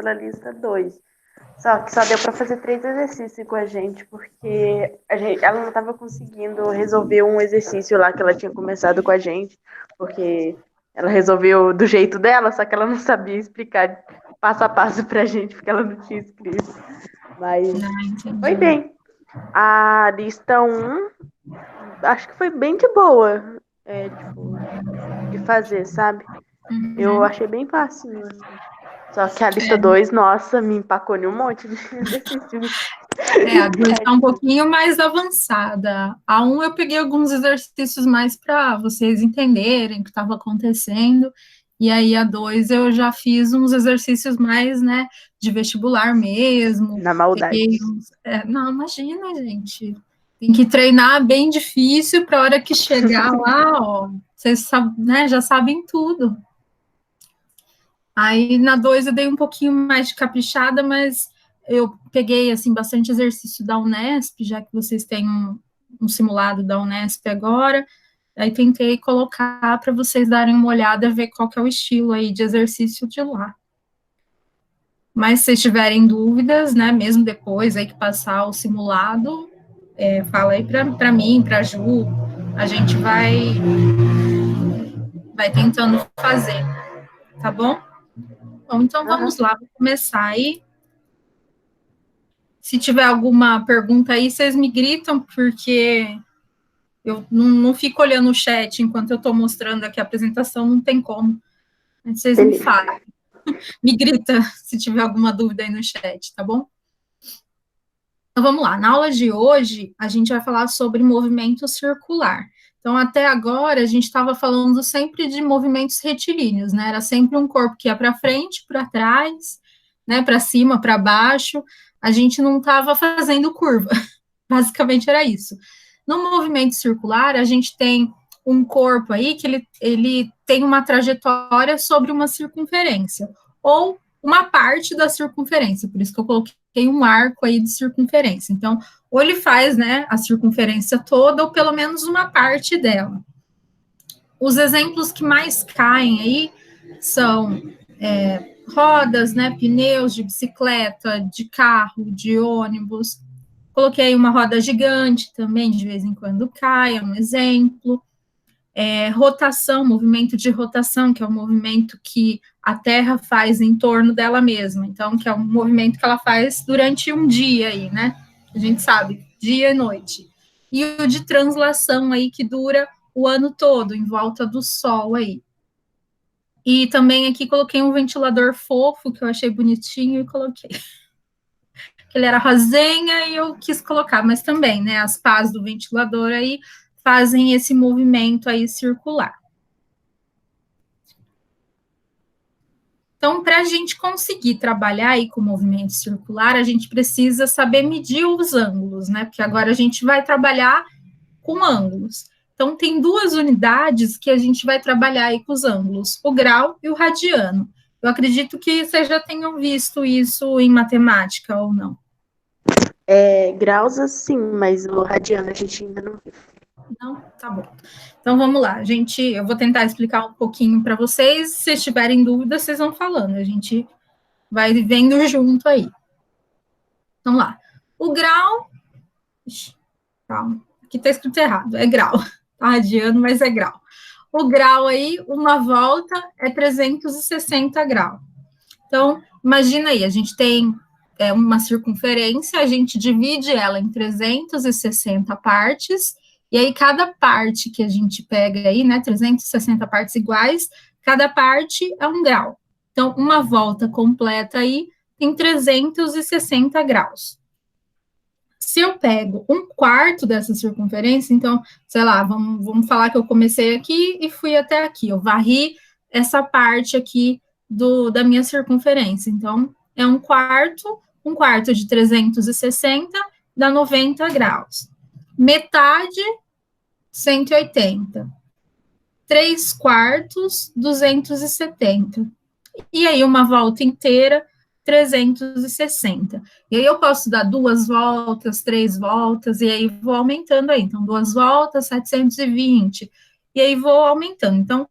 pela lista 2. Só que só deu para fazer 3 exercícios com a gente, porque ela não estava conseguindo resolver um exercício lá que ela tinha começado com a gente, porque ela resolveu do jeito dela, só que ela não sabia explicar passo a passo pra gente, porque ela não tinha escrito. Mas foi bem. A lista 1, acho que foi bem de boa, de fazer, sabe? Eu achei bem fácil. Só que a lista 2, nossa, me empacou em um monte de exercícios. A 2 está um pouquinho mais avançada. A 1 eu peguei alguns exercícios mais para vocês entenderem o que estava acontecendo. E aí a 2 eu já fiz uns exercícios mais, né, de vestibular mesmo. Na maldade. Não, imagina, gente. Tem que treinar bem difícil para a hora que chegar lá, ó, vocês né, já sabem tudo. Aí na 2 eu dei um pouquinho mais de caprichada, mas eu peguei assim bastante exercício da Unesp, já que vocês têm um simulado da Unesp agora. Aí tentei colocar para vocês darem uma olhada, ver qual que é o estilo aí de exercício de lá. Mas se vocês tiverem dúvidas, né, mesmo depois aí que passar o simulado, fala aí para mim, para a Ju, a gente vai tentando fazer, tá bom? Bom, então vamos lá, vou começar aí. Se tiver alguma pergunta aí, vocês me gritam, porque eu não fico olhando o chat enquanto eu estou mostrando aqui a apresentação, não tem como. Vocês me falam. Me grita se tiver alguma dúvida aí no chat, tá bom? Então vamos lá. Na aula de hoje, a gente vai falar sobre movimento circular. Então, até agora, a gente estava falando sempre de movimentos retilíneos, né? Era sempre um corpo que ia para frente, para trás, né? Para cima, para baixo. A gente não estava fazendo curva. Basicamente era isso. No movimento circular, a gente tem um corpo aí que ele tem uma trajetória sobre uma circunferência, ou uma parte da circunferência, por isso que eu coloquei um arco aí de circunferência. Então, ou ele faz, né, a circunferência toda, ou pelo menos uma parte dela. Os exemplos que mais caem aí são rodas, né, pneus de bicicleta, de carro, de ônibus. Coloquei uma roda gigante também, de vez em quando cai, é um exemplo. Rotação, movimento de rotação, que é o movimento que a Terra faz em torno dela mesma. Então, que é um movimento que ela faz durante um dia aí, né? A gente sabe, dia e noite. E o de translação aí, que dura o ano todo, em volta do Sol aí. E também aqui coloquei um ventilador fofo, que eu achei bonitinho, e coloquei. Ele era rosinha e eu quis colocar, mas também, né, as pás do ventilador aí fazem esse movimento aí circular. Então, para a gente conseguir trabalhar aí com o movimento circular, a gente precisa saber medir os ângulos, né, porque agora a gente vai trabalhar com ângulos. Então, tem duas unidades que a gente vai trabalhar aí com os ângulos, o grau e o radiano. Eu acredito que vocês já tenham visto isso em matemática ou não. Graus, sim, mas o radiano a gente ainda não viu. Não? Tá bom. Então, vamos lá. Eu vou tentar explicar um pouquinho para vocês. Se vocês tiverem dúvidas, vocês vão falando. A gente vai vendo junto aí. Vamos lá. O grau... Calma. Aqui está escrito errado. É grau. Tá radiano, mas é grau. O grau aí, uma volta é 360 graus. Então, imagina aí, a gente tem uma circunferência, a gente divide ela em 360 partes, e aí cada parte que a gente pega aí, né, 360 partes iguais, cada parte é um grau. Então, uma volta completa aí tem 360 graus. Se eu pego um quarto dessa circunferência, então, sei lá, vamos falar que eu comecei aqui e fui até aqui, eu varri essa parte aqui da minha circunferência. Então, é um quarto de 360 dá 90 graus. Metade, 180. 3/4, 270. E aí, uma volta inteira, 360. E aí eu posso dar 2 voltas, 3 voltas, e aí vou aumentando aí. Então, 2 voltas, 720. E aí vou aumentando. Então,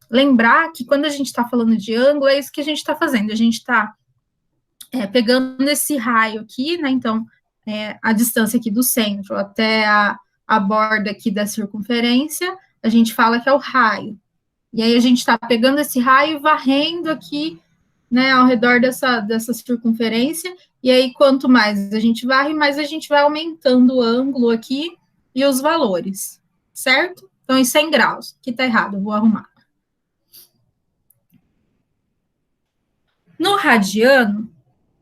lembrar que quando a gente está falando de ângulo, é isso que a gente está fazendo. A gente está pegando esse raio aqui, né, então, a distância aqui do centro até a borda aqui da circunferência, a gente fala que é o raio. E aí a gente está pegando esse raio e varrendo aqui, né, ao redor dessa circunferência, e aí quanto mais a gente varre, mais a gente vai aumentando o ângulo aqui e os valores, certo? Então, em 100 graus, que tá errado, eu vou arrumar. No radiano,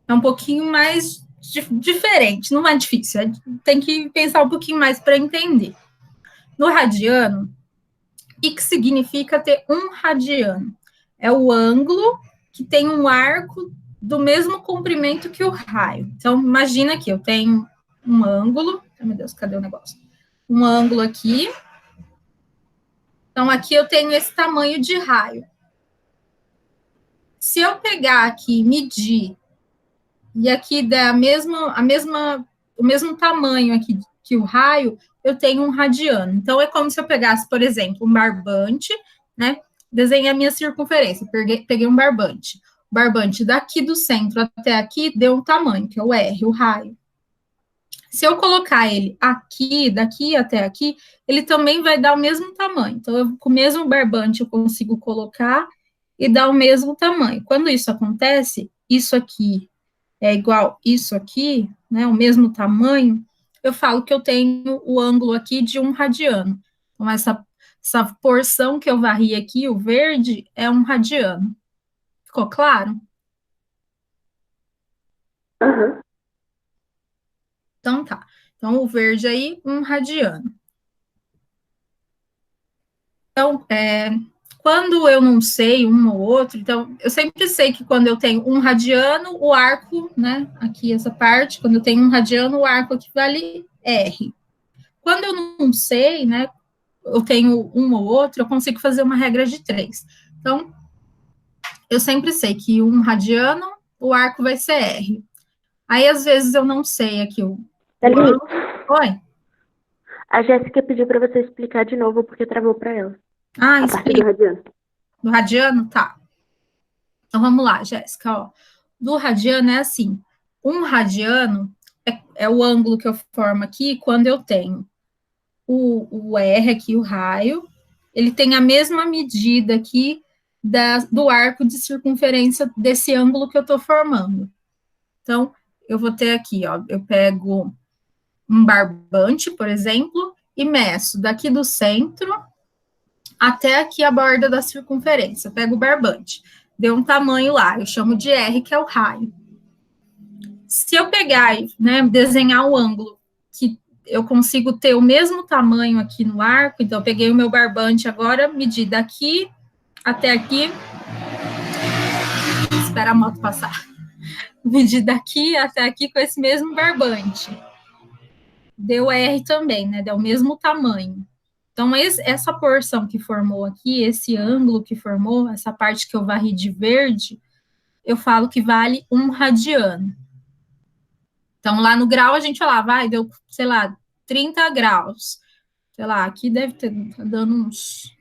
é um pouquinho mais diferente, não é difícil, tem que pensar um pouquinho mais para entender. No radiano, o que significa ter um radiano? É o ângulo que tem um arco do mesmo comprimento que o raio. Então, imagina que eu tenho um ângulo, ai meu Deus, cadê o negócio? Um ângulo aqui. Então, aqui eu tenho esse tamanho de raio. Se eu pegar aqui e medir, e aqui der o mesmo tamanho aqui que o raio, eu tenho um radiano. Então, é como se eu pegasse, por exemplo, um barbante, né? Desenhei a minha circunferência, peguei um barbante. O barbante daqui do centro até aqui deu um tamanho, que é o R, o raio. Se eu colocar ele aqui, daqui até aqui, ele também vai dar o mesmo tamanho. Então, com o mesmo barbante, eu consigo colocar e dar o mesmo tamanho. Quando isso acontece, isso aqui é igual isso aqui, né, o mesmo tamanho, eu falo que eu tenho o ângulo aqui de um radiano. Então, essa porção que eu varri aqui, o verde, é um radiano. Ficou claro? Uhum. Então, tá. Então, o verde aí, um radiano. Então, quando eu não sei um ou outro, então, eu sempre sei que quando eu tenho um radiano, o arco, né, aqui essa parte, quando eu tenho um radiano, o arco aqui vale R. Quando eu não sei, né, eu tenho um ou outro, eu consigo fazer uma regra de 3. Então, eu sempre sei que um radiano, o arco vai ser R. Aí, às vezes, eu não sei aqui o ângulo. Oi? A Jéssica pediu para você explicar de novo porque travou para ela. Ah, a parte do radiano. Do radiano? Tá. Então, vamos lá, Jéssica, ó. Do radiano é assim, um radiano é o ângulo que eu formo aqui quando eu tenho o R aqui, o raio, ele tem a mesma medida aqui do arco de circunferência desse ângulo que eu estou formando. Então, eu vou ter aqui, ó, eu pego um barbante, por exemplo, e meço daqui do centro até aqui a borda da circunferência. Eu pego o barbante, deu um tamanho lá, eu chamo de R, que é o raio. Se eu pegar e, né, desenhar o ângulo que eu consigo ter o mesmo tamanho aqui no arco, então eu peguei o meu barbante agora, medi daqui até aqui, espera a moto passar, medi daqui até aqui com esse mesmo barbante. Deu R também, né, deu o mesmo tamanho. Então, essa porção que formou aqui, esse ângulo que formou, essa parte que eu varri de verde, eu falo que vale um radiano. Então, lá no grau, a gente vai, deu, sei lá, 30 graus. Sei lá, aqui deve ter dando uns,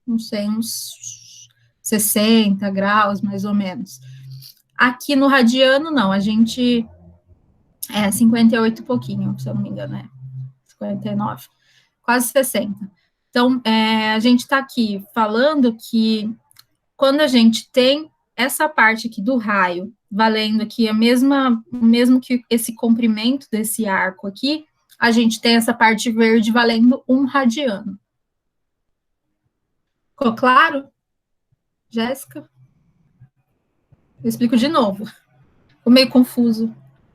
não sei, uns 60 graus, mais ou menos. Aqui no radiano, não, a gente 58 e pouquinho, se eu não me engano, 59, quase 60. Então, a gente está aqui falando que quando a gente tem essa parte aqui do raio, valendo aqui o mesmo que esse comprimento desse arco aqui, a gente tem essa parte verde valendo um radiano. Ficou claro? Jéssica? Eu explico de novo. Ficou meio confuso.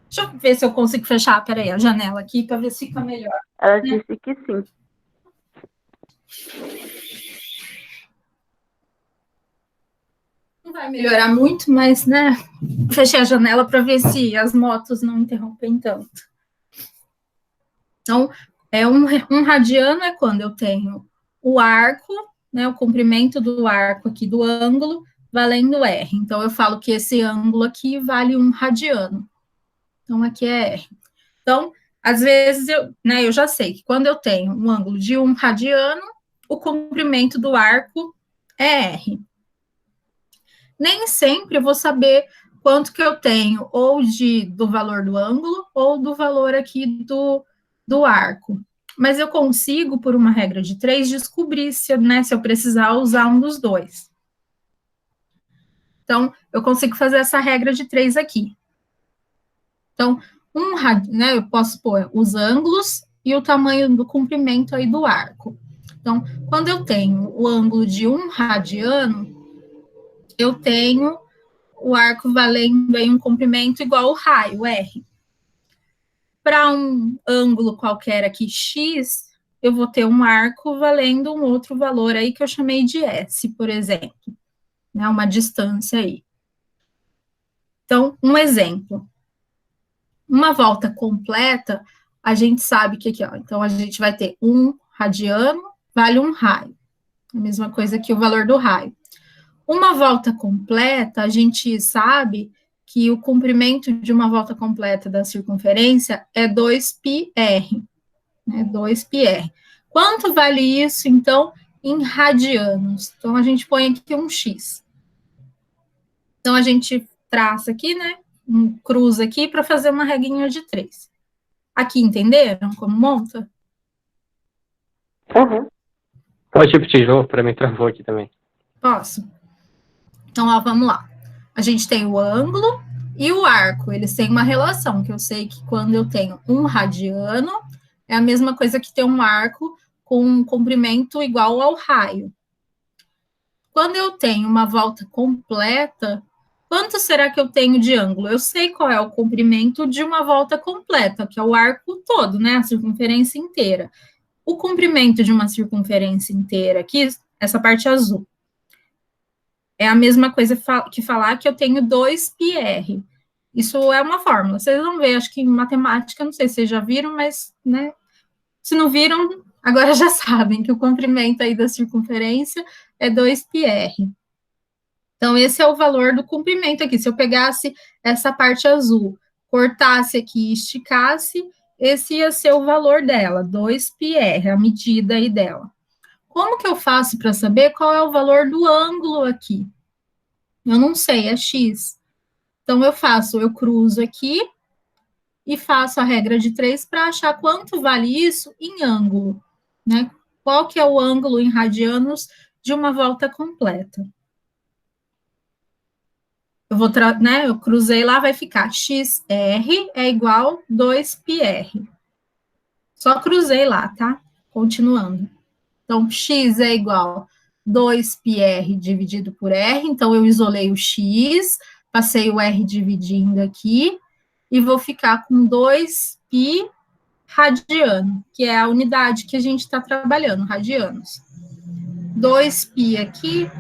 Deixa eu ver se eu consigo fechar, peraí, a janela aqui, para ver se fica melhor. Ela disse que sim. Não vai melhorar muito, mas, né, fechei a janela para ver se as motos não interrompem tanto. Então, um radiano é quando eu tenho o arco, né, o comprimento do arco aqui do ângulo, valendo R. Então, eu falo que esse ângulo aqui vale um radiano. Então, aqui é R. Então, às vezes, eu já sei que quando eu tenho um ângulo de um radiano, o comprimento do arco é R. Nem sempre eu vou saber quanto que eu tenho ou do valor do ângulo ou do valor aqui do arco. Mas eu consigo, por uma regra de 3, descobrir se eu precisar usar um dos dois. Então, eu consigo fazer essa regra de 3 aqui. Então, eu posso pôr os ângulos e o tamanho do comprimento aí do arco. Então, quando eu tenho o ângulo de 1 radiano, eu tenho o arco valendo aí um comprimento igual ao raio, R. Para um ângulo qualquer aqui, X, eu vou ter um arco valendo um outro valor aí que eu chamei de S, por exemplo, né, uma distância aí. Então, um exemplo. Uma volta completa, a gente sabe que aqui, ó, então a gente vai ter 1 radiano vale 1 raio. A mesma coisa que o valor do raio. Uma volta completa, a gente sabe que o comprimento de uma volta completa da circunferência é 2πr, né? 2πr. Quanto vale isso, então, em radianos? Então, a gente põe aqui um x. Então, a gente traça aqui, né? Um cruza aqui para fazer uma regrinha de 3. Aqui, entenderam como monta? Uhum. Pode repetir de novo? Para mim travou aqui também. Posso? Então, ó, vamos lá. A gente tem o ângulo e o arco. Eles têm uma relação, que eu sei que quando eu tenho 1 radiano, é a mesma coisa que ter um arco com um comprimento igual ao raio. Quando eu tenho uma volta completa, quanto será que eu tenho de ângulo? Eu sei qual é o comprimento de uma volta completa, que é o arco todo, né? A circunferência inteira. O comprimento de uma circunferência inteira aqui, essa parte azul, é a mesma coisa que falar que eu tenho 2πr. Isso é uma fórmula. Vocês vão ver, acho que em matemática, não sei se vocês já viram, mas, né, se não viram, agora já sabem que o comprimento aí da circunferência é 2πr. Então, esse é o valor do comprimento aqui. Se eu pegasse essa parte azul, cortasse aqui e esticasse, esse ia ser o valor dela, 2πr, a medida aí dela. Como que eu faço para saber qual é o valor do ângulo aqui? Eu não sei, é x. Então, eu cruzo aqui e faço a regra de 3 para achar quanto vale isso em ângulo, né? Qual que é o ângulo em radianos de uma volta completa? Eu cruzei lá, vai ficar XR é igual 2πr. Só cruzei lá, tá? Continuando. Então, X é igual 2πr dividido por R, então eu isolei o X, passei o R dividindo aqui, e vou ficar com 2π radiano, que é a unidade que a gente está trabalhando, radianos. 2π aqui.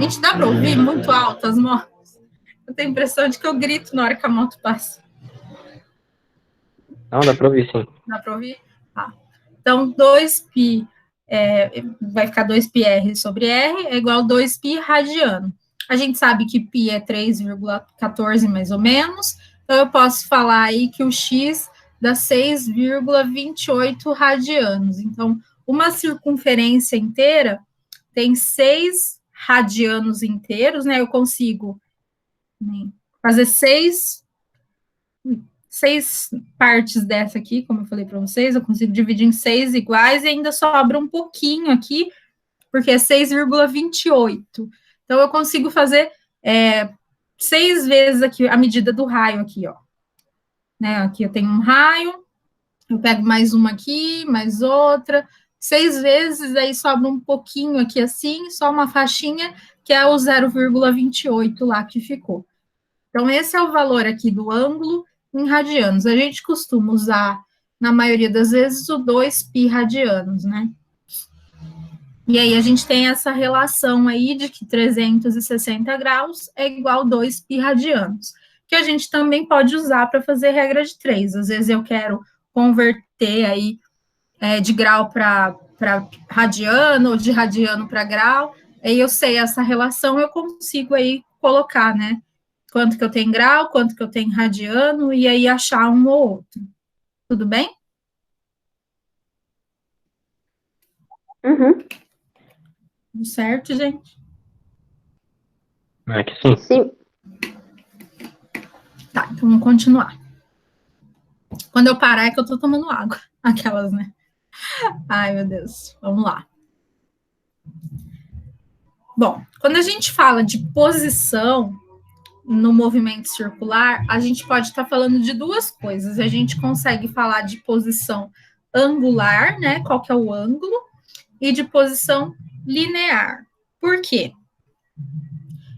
Gente, dá para ouvir muito alto as motos? Eu tenho a impressão de que eu grito na hora que a moto passa. Não, dá para ouvir, sim. Dá para ouvir? Tá. Então, 2π vai ficar 2πr sobre R é igual a 2π radiano. A gente sabe que π é 3,14 mais ou menos, então eu posso falar aí que o x dá 6,28 radianos. Então, uma circunferência inteira tem 6 radianos inteiros, né? Eu consigo fazer seis partes dessa aqui, como eu falei para vocês, eu consigo dividir em 6 iguais e ainda sobra um pouquinho aqui, porque é 6,28. Então, eu consigo fazer 6 vezes aqui a medida do raio aqui, ó. Né, aqui eu tenho um raio, eu pego mais uma aqui, mais outra, 6 vezes, aí sobra um pouquinho aqui assim, só uma faixinha, que é o 0,28 lá que ficou. Então, esse é o valor aqui do ângulo em radianos. A gente costuma usar, na maioria das vezes, o 2π radianos, né? E aí, a gente tem essa relação aí de que 360 graus é igual a 2π radianos, que a gente também pode usar para fazer regra de 3. Às vezes, eu quero converter aí de grau para radiano, ou de radiano para grau, aí eu sei essa relação, eu consigo aí colocar, né? Quanto que eu tenho em grau, quanto que eu tenho em radiano, e aí achar um ou outro. Tudo bem? Uhum. Tudo certo, gente? É que sim. Sim. Tá, então vamos continuar. Quando eu parar é que eu tô tomando água. Aquelas, né? Ai, meu Deus. Vamos lá. Bom, quando a gente fala de posição no movimento circular, a gente pode estar falando de duas coisas. A gente consegue falar de posição angular, né? Qual que é o ângulo, e de posição linear. Por quê?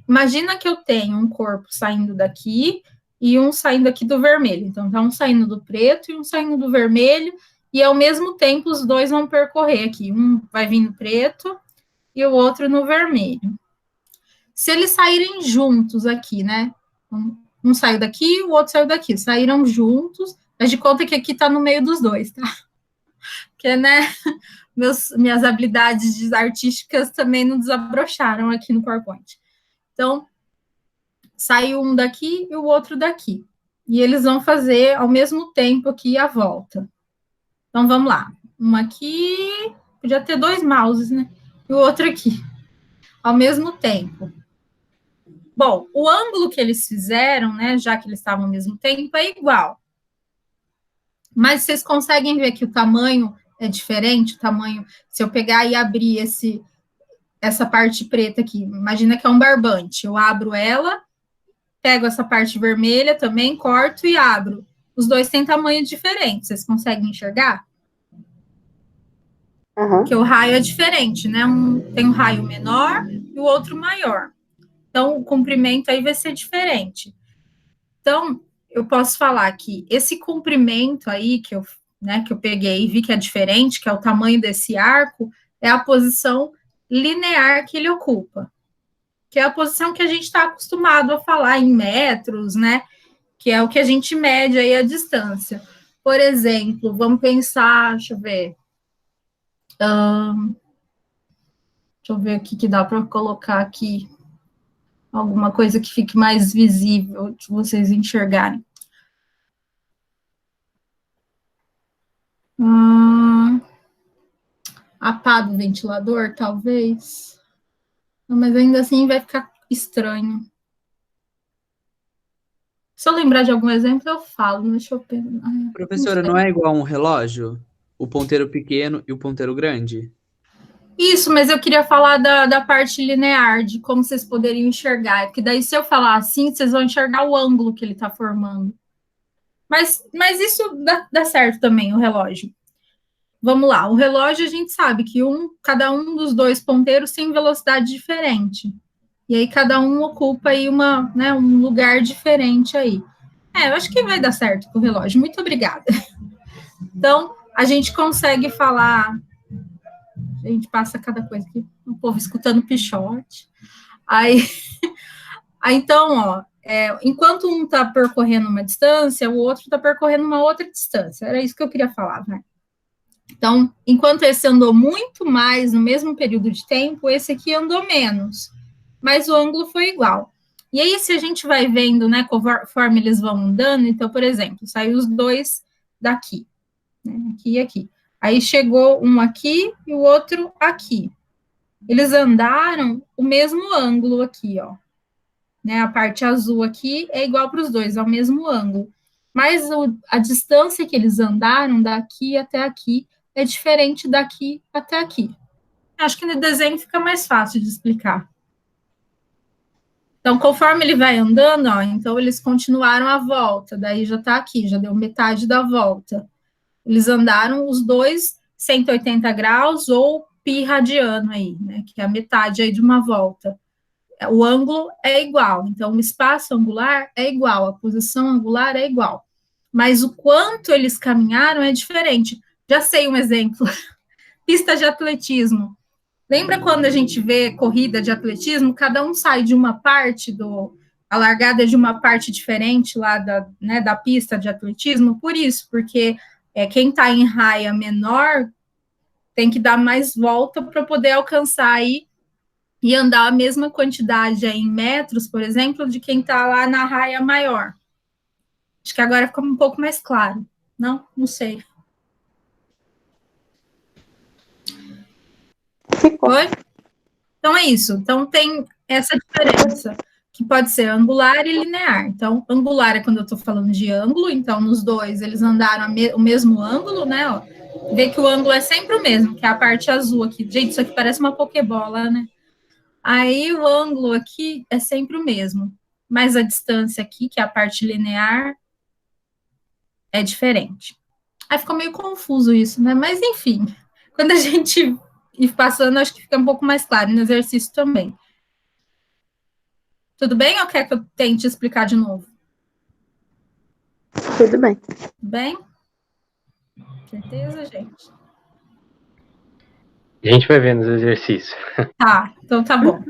Imagina que eu tenho um corpo saindo daqui e um saindo aqui do vermelho. Então, tá um saindo do preto e um saindo do vermelho, e ao mesmo tempo os dois vão percorrer aqui. Um vai vir no preto e o outro no vermelho. Se eles saírem juntos aqui, né? Um saiu daqui, o outro saiu daqui. Saíram juntos, mas de conta que aqui tá no meio dos dois, tá? Porque, né? Minhas habilidades artísticas também não desabrocharam aqui no PowerPoint. Então, saiu um daqui e o outro daqui. E eles vão fazer ao mesmo tempo aqui a volta. Então, vamos lá. Um aqui, podia ter dois mouses, né? E o outro aqui, ao mesmo tempo. Bom, o ângulo que eles fizeram, né, já que eles estavam ao mesmo tempo, é igual. Mas vocês conseguem ver que o tamanho é diferente? O tamanho, se eu pegar e abrir essa parte preta aqui, imagina que é um barbante. Eu abro ela, pego essa parte vermelha também, corto e abro. Os dois têm tamanho diferente. Vocês conseguem enxergar? Porque o raio é diferente, né? Tem um raio menor e o outro maior. Então, o comprimento aí vai ser diferente. Então, eu posso falar que esse comprimento aí que eu peguei e vi que é diferente, que é o tamanho desse arco, é a posição linear que ele ocupa, que é a posição que a gente está acostumado a falar em metros, né? Que é o que a gente mede aí a distância. Por exemplo, vamos pensar, deixa eu ver o que dá para colocar aqui. Alguma coisa que fique mais visível de vocês enxergarem. A pá do ventilador, talvez. Não, mas ainda assim vai ficar estranho. Se eu lembrar de algum exemplo, eu falo. Deixa eu pensar. Professora, não é igual a um relógio? O ponteiro pequeno e o ponteiro grande? Isso, mas eu queria falar da parte linear, de como vocês poderiam enxergar. Porque daí, se eu falar assim, vocês vão enxergar o ângulo que ele está formando. Mas isso dá certo também, o relógio. Vamos lá, o relógio a gente sabe que cada um dos dois ponteiros tem velocidade diferente. E aí cada um ocupa aí um lugar diferente aí. Eu acho que vai dar certo com o relógio. Muito obrigada. Então, a gente consegue falar. A gente passa cada coisa aqui, o povo escutando pichote. Então, enquanto um está percorrendo uma distância, o outro está percorrendo uma outra distância. Era isso que eu queria falar, né? Então, enquanto esse andou muito mais no mesmo período de tempo, esse aqui andou menos, mas o ângulo foi igual. E aí, se a gente vai vendo, né, conforme eles vão andando, então, por exemplo, saiu os dois daqui, né, aqui e aqui. Aí chegou um aqui e o outro aqui. Eles andaram o mesmo ângulo aqui, ó. Né, a parte azul aqui é igual para os dois, é o mesmo ângulo. Mas a distância que eles andaram daqui até aqui é diferente daqui até aqui. Acho que no desenho fica mais fácil de explicar. Então, conforme ele vai andando, ó, então eles continuaram a volta, daí já está aqui, já deu metade da volta. Eles andaram os dois 180 graus ou pi radiano aí, né, que é a metade aí de uma volta. O ângulo é igual, então o espaço angular é igual, a posição angular é igual. Mas o quanto eles caminharam é diferente. Já sei um exemplo. Pista de atletismo. Lembra quando a gente vê corrida de atletismo, cada um sai de uma parte a largada é de uma parte diferente lá da pista de atletismo? Por isso, porque quem está em raia menor tem que dar mais volta para poder alcançar aí e andar a mesma quantidade aí em metros, por exemplo, de quem está lá na raia maior. Acho que agora ficou um pouco mais claro. Não sei. Ficou. Oi? Então é isso. Então tem essa diferença. que pode ser angular e linear. Então, angular é quando eu estou falando de ângulo, então nos dois eles andaram o mesmo ângulo, né? Ó. Vê que o ângulo é sempre o mesmo, que é a parte azul aqui. Gente, isso aqui parece uma pokebola, né? Aí o ângulo aqui é sempre o mesmo, mas a distância aqui, que é a parte linear, é diferente. Aí ficou meio confuso isso, né? Mas enfim, quando a gente ir passando, acho que fica um pouco mais claro no exercício também. Tudo bem ou quer que eu tente explicar de novo? Tudo bem. Tudo bem? Certeza, gente? A gente vai ver nos exercícios. Tá, então tá bom.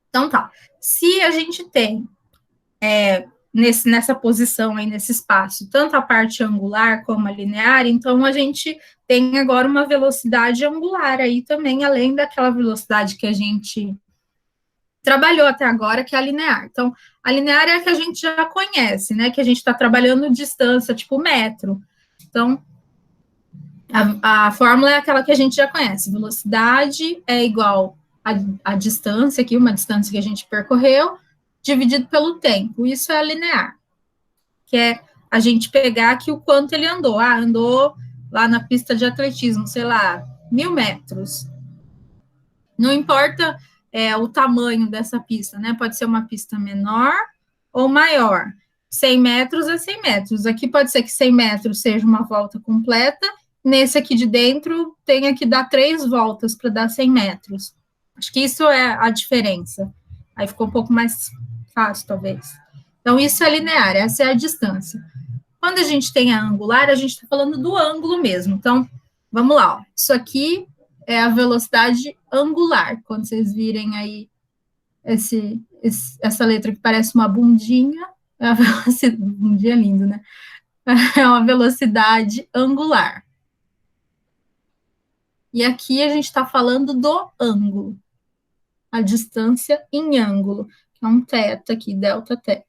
Então tá. Se a gente tem nessa posição aí, nesse espaço, tanto a parte angular como a linear, então a gente tem agora uma velocidade angular aí também, além daquela velocidade que a gente trabalhou até agora, que é a linear. Então, a linear é a que a gente já conhece, né? Que a gente está trabalhando distância, tipo metro. Então, a fórmula é aquela que a gente já conhece. Velocidade é igual a distância aqui, uma distância que a gente percorreu, dividido pelo tempo. Isso é linear. Que é a gente pegar aqui o quanto ele andou. Ah, andou lá na pista de atletismo, sei lá, 1.000 metros. Não importa o tamanho dessa pista, né? Pode ser uma pista menor ou maior. 100 metros é 100 metros. Aqui pode ser que 100 metros seja uma volta completa. Nesse aqui de dentro, tenha que dar 3 voltas para dar 100 metros. Acho que isso é a diferença. Aí ficou um pouco mais fácil, talvez. Então, isso é linear, essa é a distância. Quando a gente tem a angular, a gente está falando do ângulo mesmo. Então, vamos lá. Ó. Isso aqui é a velocidade angular. Quando vocês virem aí essa letra que parece uma bundinha, é a velocidade, bundinha é lindo, né? É uma velocidade angular. E aqui a gente está falando do ângulo, a distância em ângulo, que é um θ aqui, delta θ.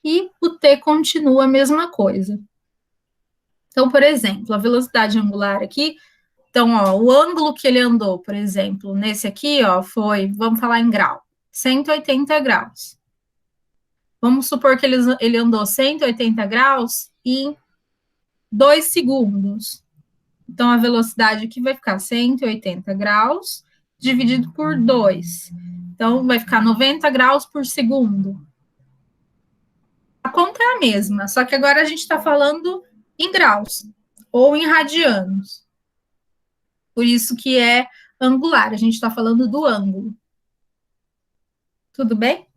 E o t continua a mesma coisa. Então, por exemplo, a velocidade angular aqui, então, ó, o ângulo que ele andou, por exemplo, nesse aqui, ó, foi, vamos falar em grau, 180 graus. Vamos supor que ele andou 180 graus em 2 segundos. Então, a velocidade aqui vai ficar 180 graus dividido por 2. Então, vai ficar 90 graus por segundo. A conta é a mesma, só que agora a gente está falando em graus ou em radianos. Por isso que é angular, a gente está falando do ângulo. Tudo bem?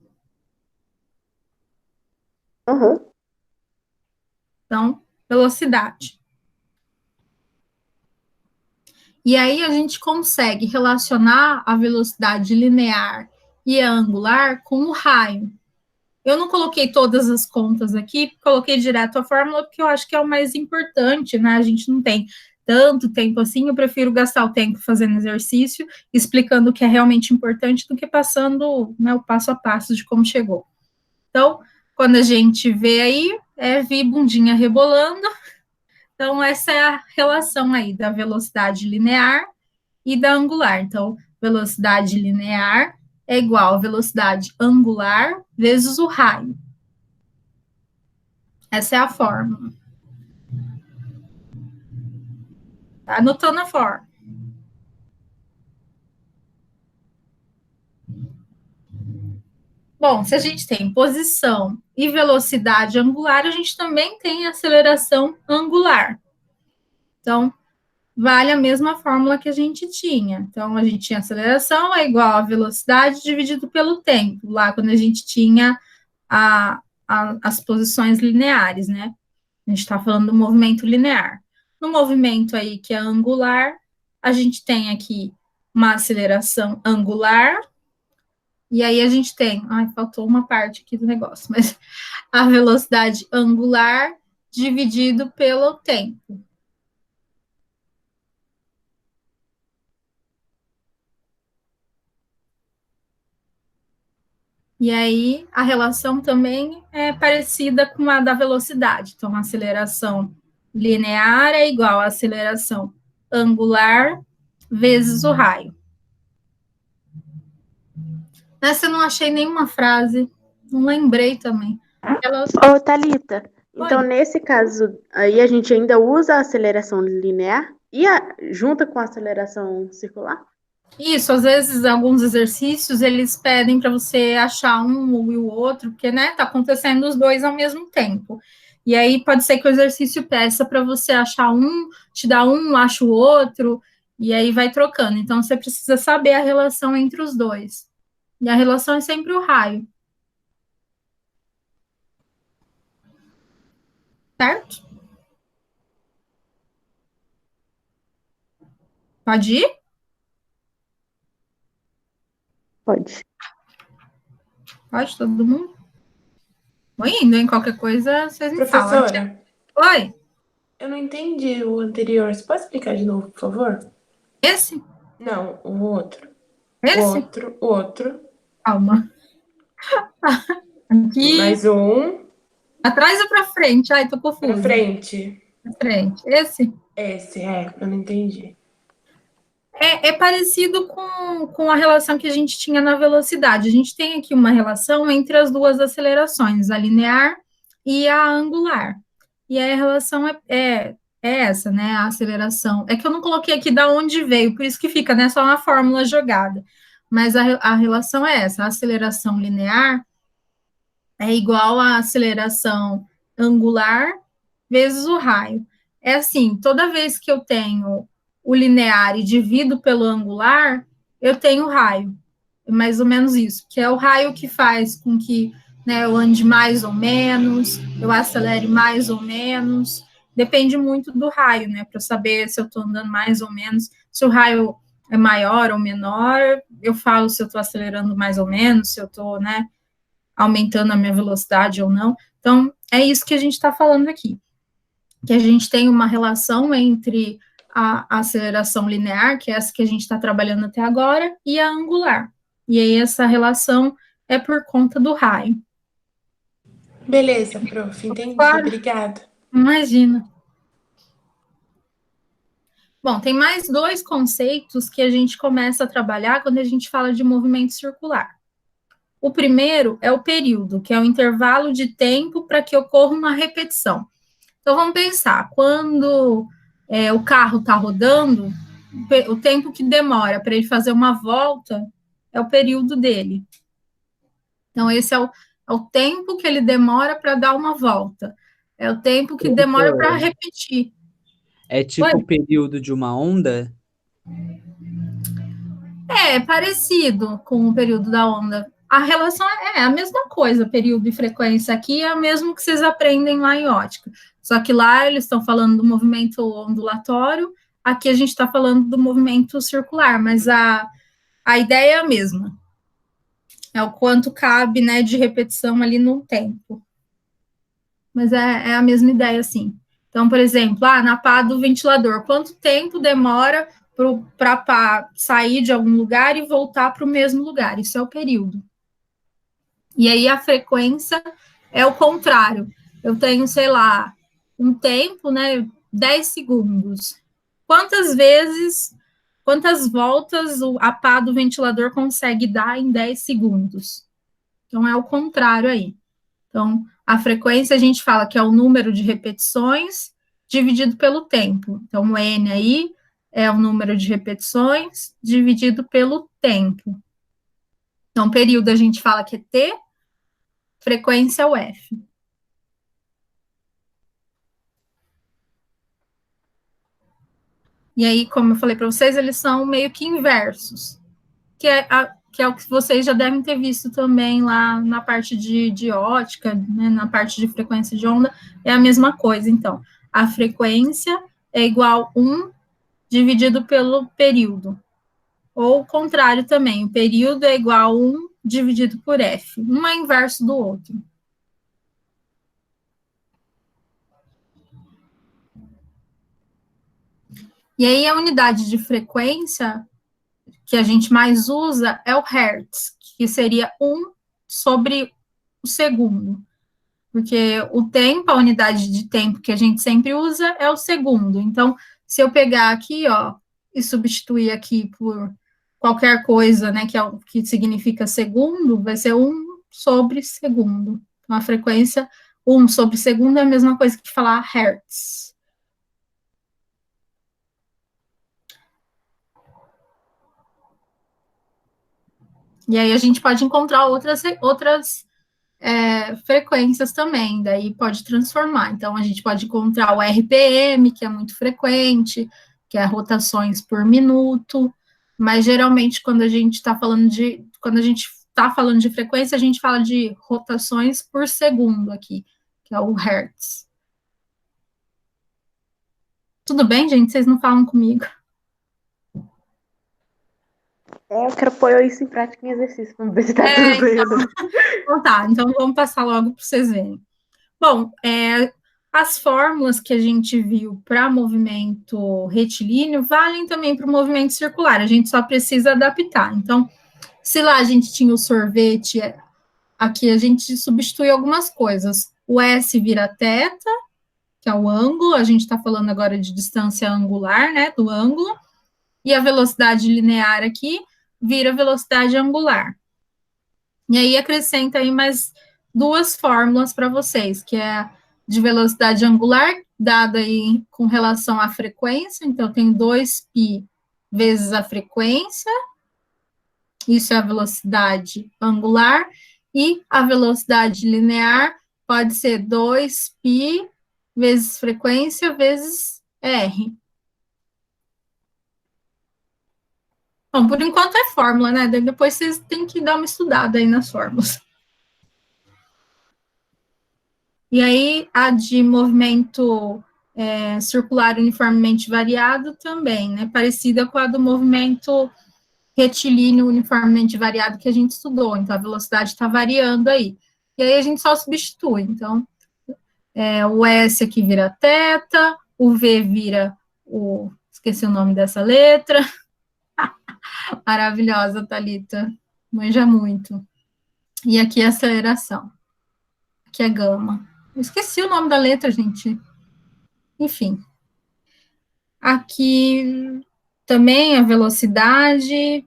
Uhum. Então, velocidade. E aí a gente consegue relacionar a velocidade linear e a angular com o raio. Eu não coloquei todas as contas aqui, coloquei direto a fórmula, porque eu acho que é o mais importante, né? A gente não tem tanto tempo assim, eu prefiro gastar o tempo fazendo exercício, explicando o que é realmente importante, do que passando, né, o passo a passo de como chegou. Então, quando a gente vê aí, vi bundinha rebolando. Então, essa é a relação aí da velocidade linear e da angular. Então, velocidade linear é igual a velocidade angular vezes o raio. Essa é a fórmula. Tá anotando a fórmula. Bom, se a gente tem posição e velocidade angular, a gente também tem aceleração angular. Então, vale a mesma fórmula que a gente tinha. Então, a gente tinha aceleração é igual a velocidade dividido pelo tempo, lá quando a gente tinha as posições lineares, né? A gente está falando do movimento linear. No movimento aí que é angular, a gente tem aqui uma aceleração angular, e aí a gente tem, faltou uma parte aqui do negócio, mas a velocidade angular dividido pelo tempo. E aí, a relação também é parecida com a da velocidade. Então, a aceleração linear é igual a aceleração angular vezes o raio. Nessa eu não achei nenhuma frase, não lembrei também. Ô, Thalita, então Oi. nesse caso aí a gente ainda usa a aceleração linear e junta com a aceleração circular? Isso, às vezes, alguns exercícios, eles pedem para você achar um e o outro, porque, né, tá acontecendo os dois ao mesmo tempo. E aí pode ser que o exercício peça para você achar um, te dá um, acha o outro, e aí vai trocando. Então, você precisa saber a relação entre os dois. E a relação é sempre o raio. Certo? Pode ir? Pode. Pode, todo mundo? Vou indo, hein? Qualquer coisa, vocês me falam. Professora, Oi, eu não entendi o anterior. Você pode explicar de novo, por favor? esse? Não, o outro. Esse? O outro. Calma. Aqui, Mais um. atrás ou para frente? Ai, tô Pra confusa. frente. Pra frente. Esse? Esse, eu não entendi. É parecido com a relação que a gente tinha na velocidade. A gente tem aqui uma relação entre as duas acelerações, a linear e a angular. E aí a relação é essa, né? A aceleração. É que eu não coloquei aqui da onde veio, por isso que fica, né? Só uma fórmula jogada. Mas a relação é essa: a aceleração linear é igual à aceleração angular vezes o raio. É assim, toda vez que eu tenho o linear e divido pelo angular, eu tenho raio. É mais ou menos isso, que é o raio que faz com que, né, eu ande mais ou menos, eu acelere mais ou menos. Depende muito do raio, né, para saber se eu estou andando mais ou menos. Se o raio é maior ou menor, eu falo se eu estou acelerando mais ou menos, se eu estou, né, aumentando a minha velocidade ou não. Então, é isso que a gente está falando aqui, que a gente tem uma relação entre a aceleração linear, que é essa que a gente está trabalhando até agora, e a angular. E aí essa relação é por conta do raio. Beleza, prof. Entendi. Claro. Obrigada. Imagina. Bom, tem mais dois conceitos que a gente começa a trabalhar quando a gente fala de movimento circular. O primeiro é o período, que é o intervalo de tempo para que ocorra uma repetição. Então, vamos pensar, quando o carro está rodando, o tempo que demora para ele fazer uma volta é o período dele. Então, esse é o tempo que ele demora para dar uma volta. É o tempo que demora para repetir. É tipo o período de uma onda? É parecido com o período da onda. A relação é a mesma coisa, período e frequência aqui é o mesmo que vocês aprendem lá em ótica. Só que lá eles estão falando do movimento ondulatório, aqui a gente está falando do movimento circular, mas a ideia é a mesma. É o quanto cabe, né, de repetição ali no tempo. Mas é a mesma ideia, sim. Então, por exemplo, na pá do ventilador, quanto tempo demora para a pá sair de algum lugar e voltar para o mesmo lugar? Isso é o período. E aí a frequência é o contrário. Eu tenho, sei lá, um tempo, né, 10 segundos. Quantas voltas a pá do ventilador consegue dar em 10 segundos? Então, é o contrário aí. Então, a frequência a gente fala que é o número de repetições dividido pelo tempo. Então, o N aí é o número de repetições dividido pelo tempo. Então, período a gente fala que é T, frequência é o F. E aí, como eu falei para vocês, eles são meio que inversos, que é o que vocês já devem ter visto também lá na parte de ótica, né, na parte de frequência de onda, é a mesma coisa. Então, a frequência é igual 1 dividido pelo período. Ou o contrário também, o período é igual a 1 dividido por F. Um é inverso do outro. E aí, a unidade de frequência que a gente mais usa é o Hertz, que seria 1 sobre o segundo. Porque o tempo, a unidade de tempo que a gente sempre usa é o segundo. Então, se eu pegar aqui, ó, e substituir aqui por qualquer coisa, né, que significa segundo, vai ser 1/segundo. Então, a frequência 1/segundo é a mesma coisa que falar hertz. E aí a gente pode encontrar outras frequências também, daí pode transformar. Então, a gente pode encontrar o RPM, que é muito frequente, que é rotações por minuto, mas geralmente quando a gente está falando de frequência, a gente fala de rotações por segundo aqui, que é o hertz. Tudo bem, gente? Vocês não falam comigo? Eu quero pôr isso em prática em exercício, vamos ver se tá tudo bem. Então tá, então vamos passar logo para vocês verem. Bom, as fórmulas que a gente viu para movimento retilíneo valem também para o movimento circular, a gente só precisa adaptar. Então, se lá a gente tinha o sorvete, aqui a gente substitui algumas coisas. O S vira θ, que é o ângulo, a gente está falando agora de distância angular, né, do ângulo, e a velocidade linear aqui vira velocidade angular. E aí acrescenta aí mais duas fórmulas para vocês, que é de velocidade angular, dada aí com relação à frequência, então tem 2π vezes a frequência, isso é a velocidade angular, e a velocidade linear pode ser 2π vezes frequência vezes r. Bom, por enquanto é fórmula, né? Depois vocês têm que dar uma estudada aí nas fórmulas. E aí, a de movimento circular uniformemente variado também, né? Parecida com a do movimento retilíneo uniformemente variado que a gente estudou. Então, a velocidade está variando aí. E aí, a gente só substitui. Então, o S aqui vira θ, o V vira esqueci o nome dessa letra. Maravilhosa, Thalita. Manja muito. E aqui a aceleração. Aqui é gama. Eu esqueci o nome da letra, gente. Enfim. Aqui também a velocidade.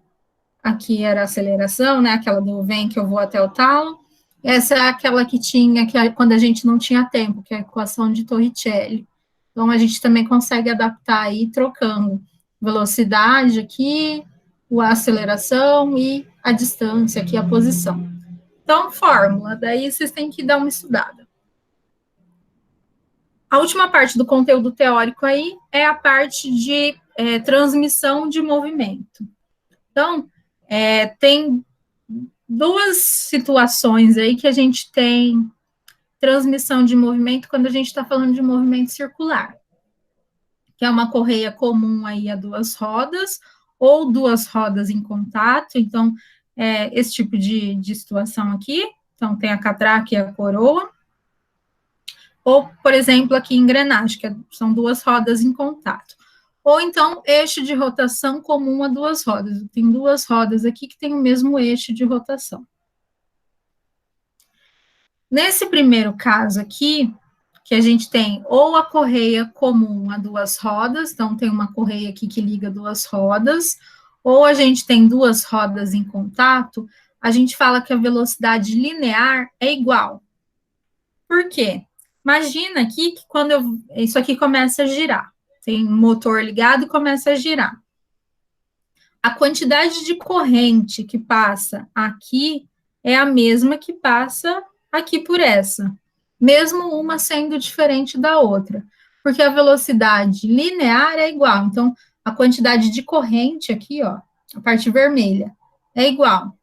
Aqui era a aceleração, né? Aquela do vem que eu vou até o talo. Essa é aquela que tinha, quando a gente não tinha tempo, que é a equação de Torricelli. Então, a gente também consegue adaptar aí, trocando velocidade aqui, a aceleração e a distância aqui, a posição. Então, fórmula, daí vocês têm que dar uma estudada. A última parte do conteúdo teórico aí é a parte de transmissão de movimento. Então, tem duas situações aí que a gente tem transmissão de movimento quando a gente está falando de movimento circular, que é uma correia comum aí a duas rodas, ou duas rodas em contato, então, esse tipo de situação aqui, então tem a catraca e a coroa, ou, por exemplo, aqui engrenagem, que são duas rodas em contato. Ou então, eixo de rotação comum a duas rodas. Tem duas rodas aqui que têm o mesmo eixo de rotação. Nesse primeiro caso aqui, que a gente tem ou a correia comum a duas rodas, então tem uma correia aqui que liga duas rodas, ou a gente tem duas rodas em contato, a gente fala que a velocidade linear é igual. Por quê? Imagina aqui que quando isso aqui começa a girar, tem um motor ligado e começa a girar. A quantidade de corrente que passa aqui é a mesma que passa aqui por essa, mesmo uma sendo diferente da outra, porque a velocidade linear é igual. Então, a quantidade de corrente aqui, ó, a parte vermelha, é igual.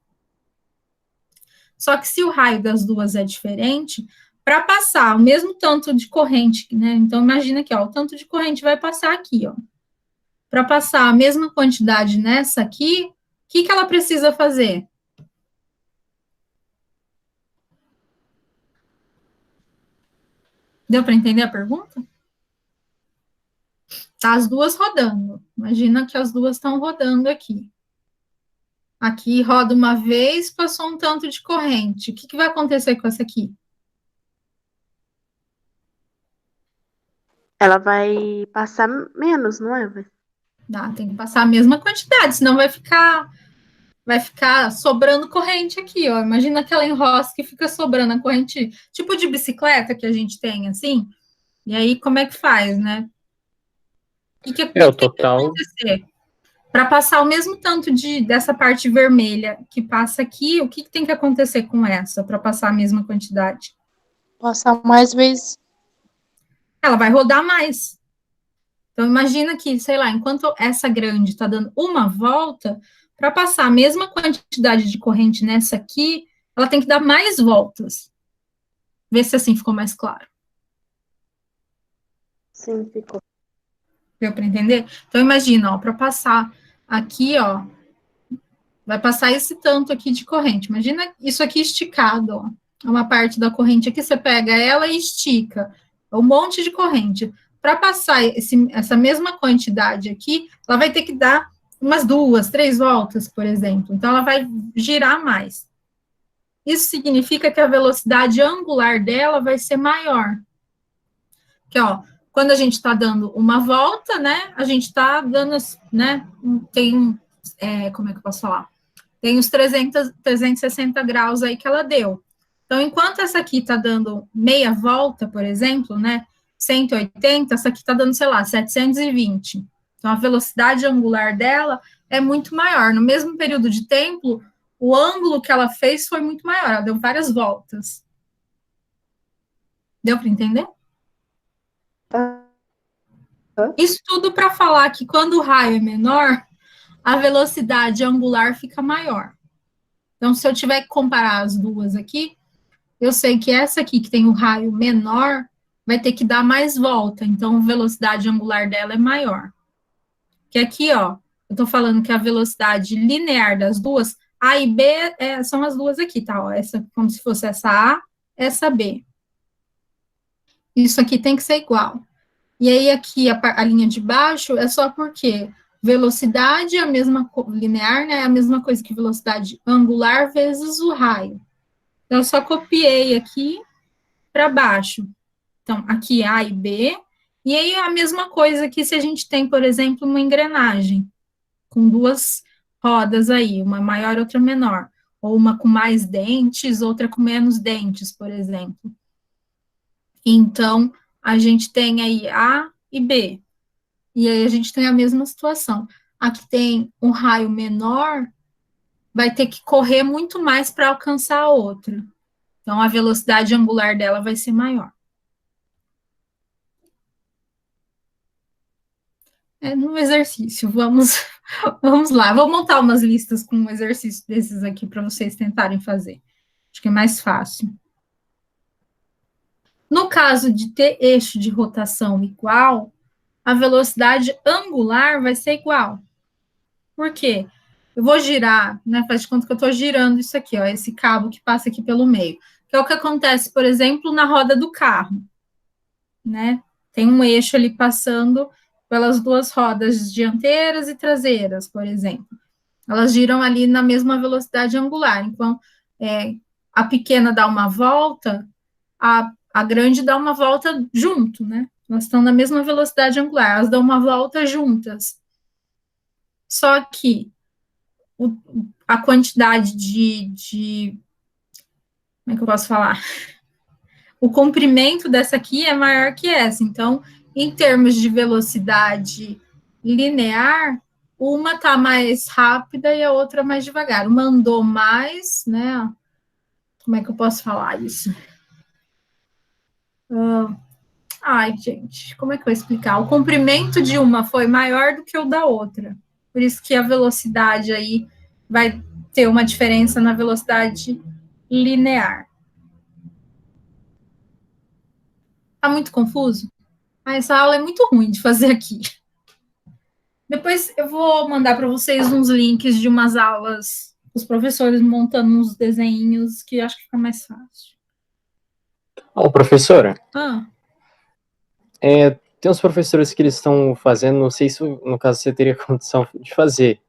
Só que se o raio das duas é diferente, para passar o mesmo tanto de corrente, né? Então, imagina aqui, ó, o tanto de corrente vai passar aqui, ó. Para passar a mesma quantidade nessa aqui, o que ela precisa fazer? Deu para entender a pergunta? Tá as duas rodando. Imagina que as duas estão rodando aqui. Aqui roda uma vez, passou um tanto de corrente. O que vai acontecer com essa aqui? Ela vai passar menos, não é? Tem que passar a mesma quantidade, senão vai ficar sobrando corrente aqui, ó. Imagina aquela enrosca que fica sobrando a corrente, tipo de bicicleta que a gente tem, assim. E aí, como é que faz, né? O que O tem que total. acontecer? Para passar o mesmo tanto dessa parte vermelha que passa aqui, o que tem que acontecer com essa para passar a mesma quantidade? Passar mais vezes. Ela vai rodar mais. Então, imagina que, sei lá, enquanto essa grande está dando uma volta, para passar a mesma quantidade de corrente nessa aqui, ela tem que dar mais voltas. Vê se assim ficou mais claro. Sim, ficou. Deu para entender? Então, imagina, ó, para passar aqui, ó, vai passar esse tanto aqui de corrente. Imagina isso aqui esticado, ó. Uma parte da corrente aqui, você pega ela e estica. É um monte de corrente. Para passar essa mesma quantidade aqui, ela vai ter que dar umas 2, 3 voltas, por exemplo. Então, ela vai girar mais. Isso significa que a velocidade angular dela vai ser maior. Que, ó, quando a gente está dando uma volta, né, a gente está dando, né, como é que eu posso falar? Tem os 360 graus aí que ela deu. Então, enquanto essa aqui está dando meia volta, por exemplo, né, 180, essa aqui está dando, sei lá, 720. Então, a velocidade angular dela é muito maior. No mesmo período de tempo, o ângulo que ela fez foi muito maior, ela deu várias voltas. Deu para entender? Isso tudo para falar que quando o raio é menor, a velocidade angular fica maior. Então, se eu tiver que comparar as duas aqui, eu sei que essa aqui, que tem o raio menor, vai ter que dar mais volta. Então, a velocidade angular dela é maior. Que aqui, ó, eu tô falando que a velocidade linear das duas, A e B, são as duas aqui, tá? Ó, essa, como se fosse essa A, essa B. Isso aqui tem que ser igual. E aí, aqui, a linha de baixo é só porque velocidade é a mesma, linear, né? É a mesma coisa que velocidade angular vezes o raio. Então, eu só copiei aqui para baixo. Então, aqui A e B. E aí, a mesma coisa que se a gente tem, por exemplo, uma engrenagem com duas rodas aí, uma maior e outra menor. Ou uma com mais dentes, outra com menos dentes, por exemplo. Então, a gente tem aí A e B. E aí, a gente tem a mesma situação. Aqui tem um raio menor, vai ter que correr muito mais para alcançar a outra. Então, a velocidade angular dela vai ser maior. No exercício, vamos lá. Vou montar umas listas com um exercício desses aqui para vocês tentarem fazer. Acho que é mais fácil. No caso de ter eixo de rotação igual, a velocidade angular vai ser igual. Por quê? Eu vou girar, né? Faz de conta que eu estou girando isso aqui, ó, esse cabo que passa aqui pelo meio. Que é o que acontece, por exemplo, na roda do carro, né? Tem um eixo ali passando pelas duas rodas dianteiras e traseiras, por exemplo. Elas giram ali na mesma velocidade angular. Então, a pequena dá uma volta, a grande dá uma volta junto, né? Elas estão na mesma velocidade angular, elas dão uma volta juntas. Só que a quantidade como é que eu posso falar? O comprimento dessa aqui é maior que essa. Então, em termos de velocidade linear, uma está mais rápida e a outra mais devagar. Uma andou mais, né? Como é que eu posso falar isso? Ai, gente, como é que eu vou explicar? O comprimento de uma foi maior do que o da outra. Por isso que a velocidade aí vai ter uma diferença na velocidade linear. Tá muito confuso? Essa aula é muito ruim de fazer aqui. Depois eu vou mandar para vocês uns links de umas aulas, os professores montando uns desenhos que acho que fica mais fácil. Professora, Ah, tem uns professores que eles estão fazendo, não sei se no caso você teria condição de fazer,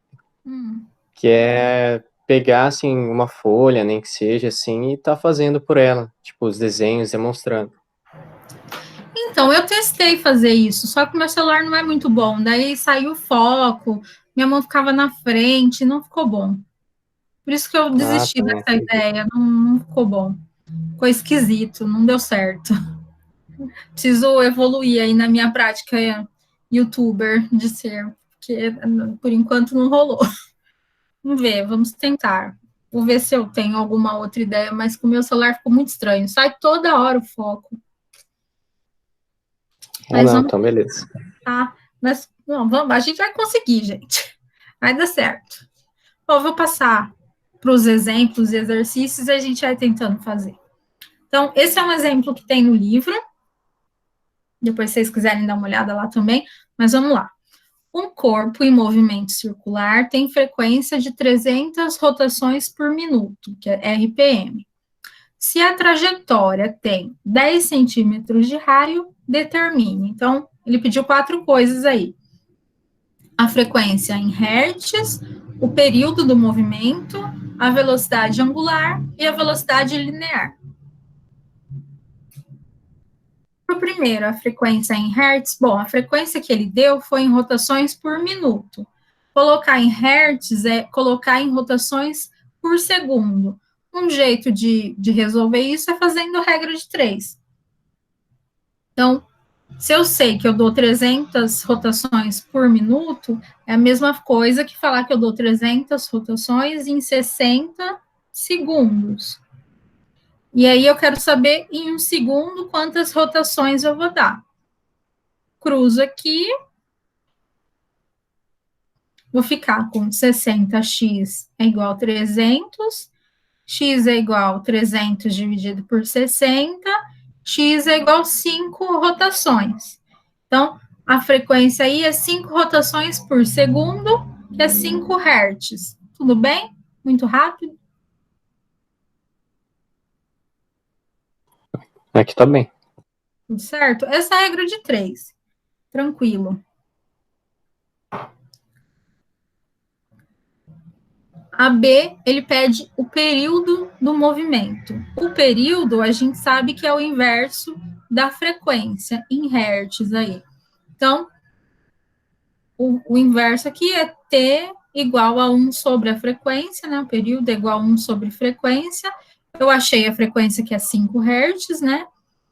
que é pegar, assim, uma folha, nem que seja, assim, e tá fazendo por ela, tipo, os desenhos, demonstrando. Então, eu testei fazer isso, só que meu celular não é muito bom. Daí saiu o foco, minha mão ficava na frente, não ficou bom. Por isso que eu desisti tá, dessa ideia, não ficou bom. Ficou esquisito, não deu certo. Preciso evoluir aí na minha prática youtuber de ser, porque por enquanto não rolou. Vamos ver, vamos tentar. Vou ver se eu tenho alguma outra ideia, mas com o meu celular ficou muito estranho. Sai toda hora o foco. Mas Não, vamos então beleza. tentar. Mas não, vamos, a gente vai conseguir, gente. Vai dar certo. Bom, eu vou passar para os exemplos e exercícios e a gente vai tentando fazer. Então, esse é um exemplo que tem no livro. Depois, se vocês quiserem dar uma olhada lá também. Mas vamos lá. Um corpo em movimento circular tem frequência de 300 rotações por minuto, que é RPM. Se a trajetória tem 10 centímetros de raio, determine. Então, ele pediu 4 coisas aí. A frequência em hertz, o período do movimento, a velocidade angular e a velocidade linear. Para o primeiro, a frequência em hertz, bom, a frequência que ele deu foi em rotações por minuto. Colocar em hertz é colocar em rotações por segundo. Um jeito de resolver isso é fazendo regra de 3. Então, se eu sei que eu dou 300 rotações por minuto, é a mesma coisa que falar que eu dou 300 rotações em 60 segundos. E aí eu quero saber em um segundo quantas rotações eu vou dar. Cruzo aqui. Vou ficar com 60x é igual a 300, x é igual a 300 dividido por 60, x é igual a 5 rotações. Então, a frequência aí é 5 rotações por segundo, que é 5 Hz. Tudo bem? Muito rápido? Aqui tá bem. Tudo certo? Essa é a regra de 3. Tranquilo. A B, ele pede o período do movimento. O período, a gente sabe que é o inverso da frequência, em hertz aí. Então, o inverso aqui é T igual a 1 sobre a frequência, né? O período é igual a 1 sobre frequência. Eu achei a frequência que é 5 hertz, né?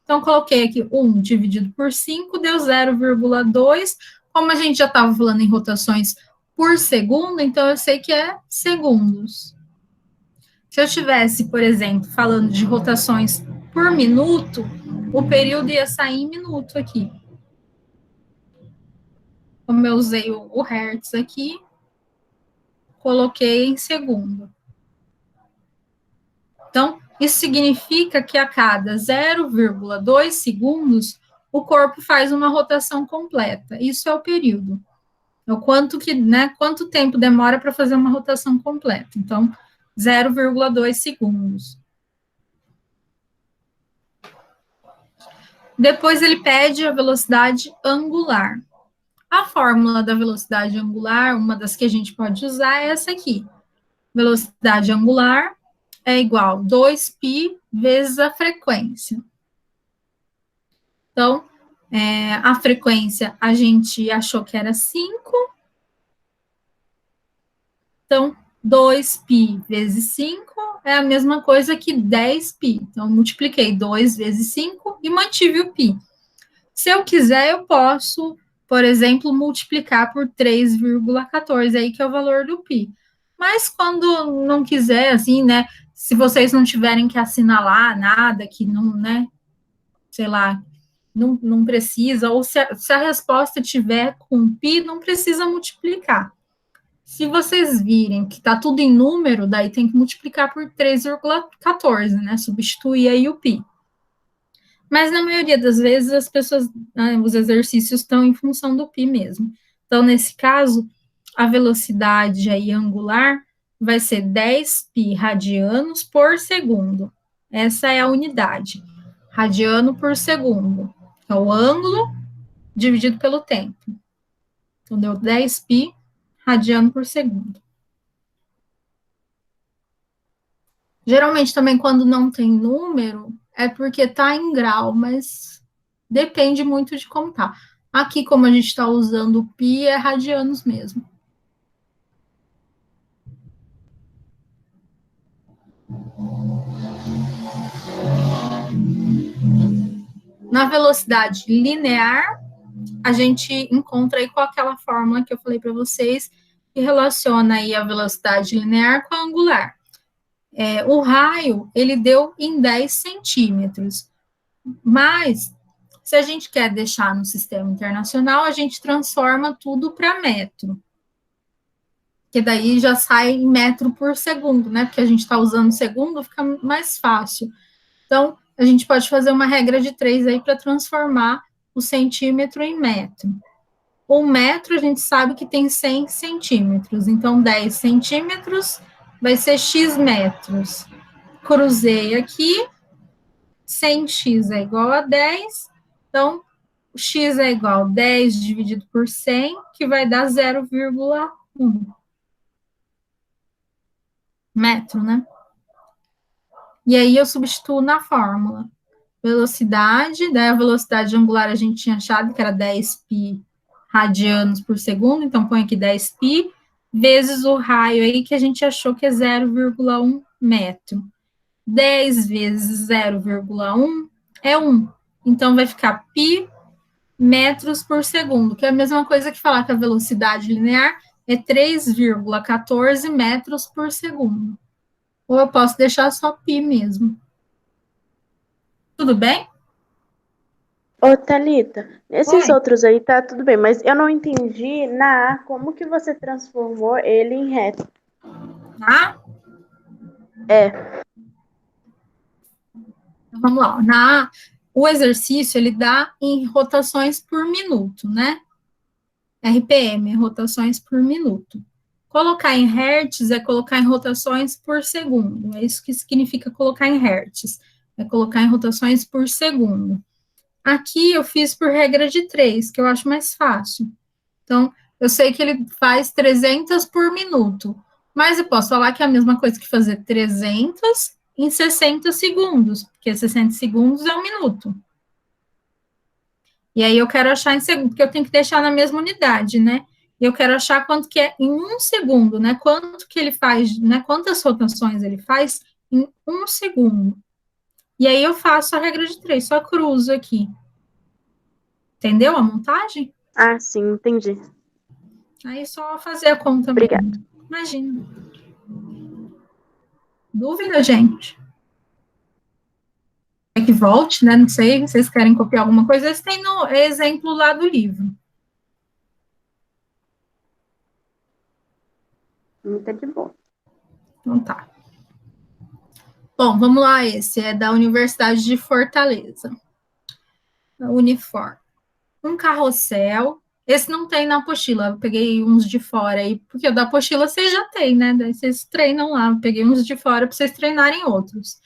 Então, coloquei aqui 1 dividido por 5, deu 0,2. Como a gente já estava falando em rotações por segundo, então eu sei que é segundos. Se eu estivesse, por exemplo, falando de rotações por minuto, o período ia sair em minuto aqui. Como eu usei o hertz aqui, coloquei em segundo. Então, isso significa que a cada 0,2 segundos, o corpo faz uma rotação completa. Isso é o período. É o quanto tempo demora para fazer uma rotação completa. Então, 0,2 segundos. Depois ele pede a velocidade angular. A fórmula da velocidade angular, uma das que a gente pode usar, é essa aqui. Velocidade angular é igual a 2π vezes a frequência. Então, a frequência a gente achou que era 5. Então, 2π vezes 5 é a mesma coisa que 10π. Então, multipliquei 2 vezes 5 e mantive o π. Se eu quiser, eu posso, por exemplo, multiplicar por 3,14, aí que é o valor do π. Mas quando não quiser, assim, né, se vocês não tiverem que assinalar nada, que não, né, sei lá, não precisa, ou se a resposta tiver com π, não precisa multiplicar. Se vocês virem que está tudo em número, daí tem que multiplicar por 3,14, né, substituir aí o π. Mas na maioria das vezes as pessoas, os exercícios estão em função do π mesmo. Então, nesse caso, a velocidade aí angular vai ser 10π radianos por segundo. Essa é a unidade. Radiano por segundo. É o ângulo dividido pelo tempo. Então, deu 10π radiano por segundo. Geralmente, também, quando não tem número, é porque está em grau, mas depende muito de como tá. Aqui, como a gente está usando o pi, é radianos mesmo. Na velocidade linear, a gente encontra aí com aquela fórmula que eu falei para vocês, que relaciona aí a velocidade linear com a angular. O raio, ele deu em 10 centímetros, mas se a gente quer deixar no sistema internacional, a gente transforma tudo para metro, que daí já sai em metro por segundo, né? Porque a gente está usando segundo, fica mais fácil. Então, a gente pode fazer uma regra de 3 aí para transformar o centímetro em metro. Um metro, a gente sabe que tem 100 centímetros, então 10 centímetros vai ser x metros. Cruzei aqui, 100x é igual a 10, então x é igual a 10 dividido por 100, que vai dar 0,1 metro, né? E aí eu substituo na fórmula. Velocidade, daí a velocidade angular a gente tinha achado que era 10π radianos por segundo, então põe aqui 10π, vezes o raio aí que a gente achou que é 0,1 metro. 10 vezes 0,1 é 1. Então vai ficar π metros por segundo, que é a mesma coisa que falar que a velocidade linear é 3,14 metros por segundo. Ou eu posso deixar só π mesmo. Tudo bem? Ô, Thalita, nesses Oi. outros aí tá tudo bem, mas eu não entendi na A como que você transformou ele em reto. Tá? É, Vamos lá. O exercício, ele dá em rotações por minuto, né? RPM, rotações por minuto. Colocar em hertz é colocar em rotações por segundo. É isso que significa colocar em hertz. É colocar em rotações por segundo. Aqui eu fiz por regra de 3, que eu acho mais fácil. Então, eu sei que ele faz 300 por minuto, mas eu posso falar que é a mesma coisa que fazer 300 em 60 segundos, porque 60 segundos é um minuto. E aí eu quero achar em segundo, porque eu tenho que deixar na mesma unidade, né? E eu quero achar quanto que é em um segundo, né? Quanto que ele faz, né? Quantas rotações ele faz em um segundo. E aí eu faço a regra de 3, só cruzo aqui. Entendeu a montagem? ah, sim, entendi. Aí é só fazer a conta Obrigada. mesmo. Imagina. Dúvida, gente? É que volte, né? Não sei, vocês querem copiar alguma coisa? Esse tem no exemplo lá do livro. Muito de boa. Então tá. Bom, vamos lá, esse é da Universidade de Fortaleza. Unifor. Um carrossel. Esse não tem na apostila, eu peguei uns de fora aí, porque o da apostila vocês já têm, né? Daí vocês treinam lá, eu peguei uns de fora para vocês treinarem outros.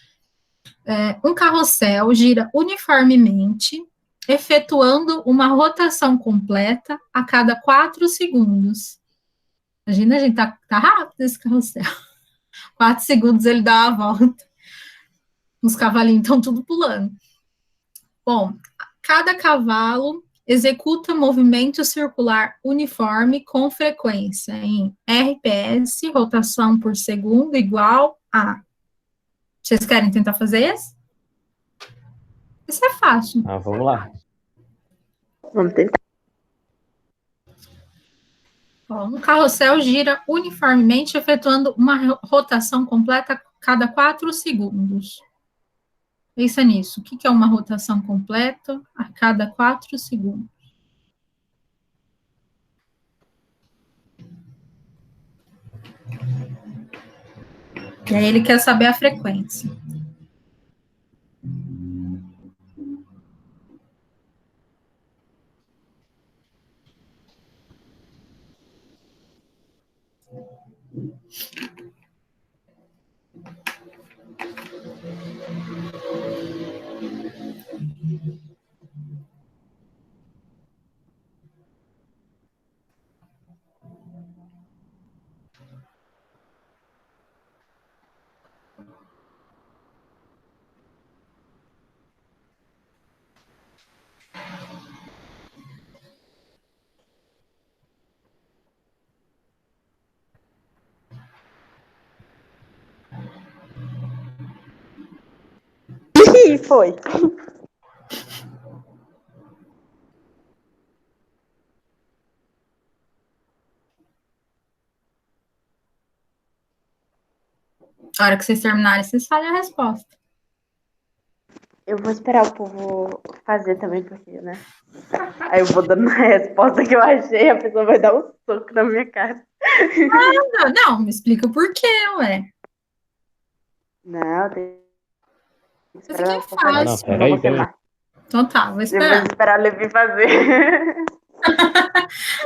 Um carrossel gira uniformemente, efetuando uma rotação completa a cada 4 segundos. Imagina, a gente tá rápido esse carrossel. 4 segundos ele dá uma volta. Os cavalinhos estão tudo pulando. Bom, cada cavalo executa movimento circular uniforme com frequência em RPS, rotação por segundo, igual a. Vocês querem tentar fazer esse? Isso é fácil. Vamos lá. Vamos tentar. Um carrossel gira uniformemente, efetuando uma rotação completa a cada 4 segundos. Pensa nisso. O que é uma rotação completa a cada 4 segundos? E aí ele quer saber a frequência. Ih, foi. A hora que vocês terminarem, vocês falem a resposta. Eu vou esperar o povo fazer também, porque, né? Aí eu vou dando a resposta que eu achei, a pessoa vai dar um soco na minha cara. Não, me explica por quê, ué. Não, tem que Isso aqui é esperar ela fazer. Não, fácil. peraí, Não vou peraí. queimar. Então tá, vou Eu esperar. vou esperar o Levi fazer.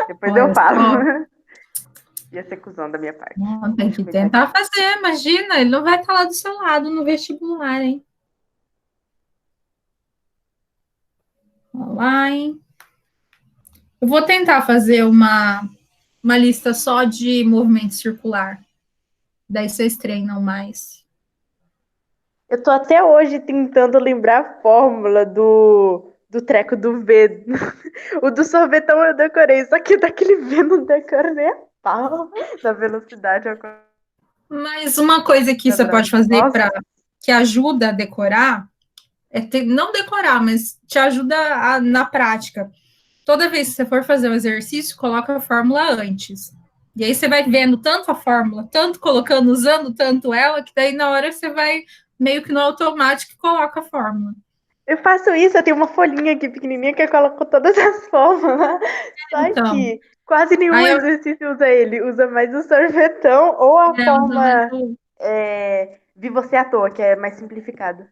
Depois Olha eu falo. só. Ia ser cuzão da minha parte. Não, tem que tentar fazer, imagina, ele não vai estar lá do seu lado no vestibular, hein? Vamos lá, hein? Eu vou tentar fazer uma lista só de movimento circular. Daí vocês treinam mais. Eu tô até hoje tentando lembrar a fórmula do treco do V. O do sorvetão eu decorei, só que daquele V não decoro nem a pau da velocidade. Mas uma coisa que você pode fazer que ajuda a decorar é não decorar, mas te ajuda na prática. Toda vez que você for fazer um exercício, coloca a fórmula antes. E aí você vai vendo tanto a fórmula, tanto colocando, usando tanto ela, que daí na hora você vai meio que no automático e coloca a fórmula. Eu faço isso, eu tenho uma folhinha aqui pequenininha que eu coloco todas as fórmulas. Só que quase nenhum exercício usa ele. Usa mais o sorvetão ou a forma Vi Você à Toa, que é mais simplificada.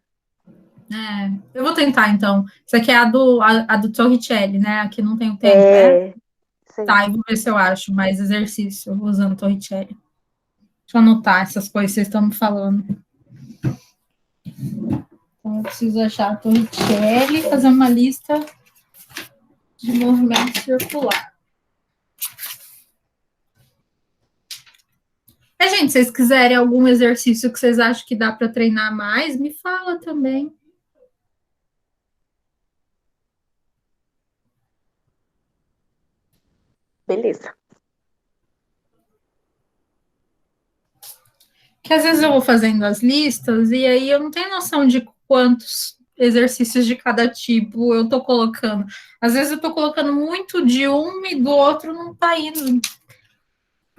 Eu vou tentar, então. Isso aqui é a do Torricelli, né? Aqui não tem o tempo, né? Tá, eu vou ver se eu acho mais exercício usando Torricelli. Deixa eu anotar essas coisas que vocês estão me falando. Então, eu preciso achar a Torricelli e fazer uma lista de movimento circular. Gente, se vocês quiserem algum exercício que vocês acham que dá para treinar mais, me fala também. Beleza. Que às vezes eu vou fazendo as listas e aí eu não tenho noção de quantos exercícios de cada tipo eu tô colocando. Às vezes eu tô colocando muito de um e do outro não tá indo.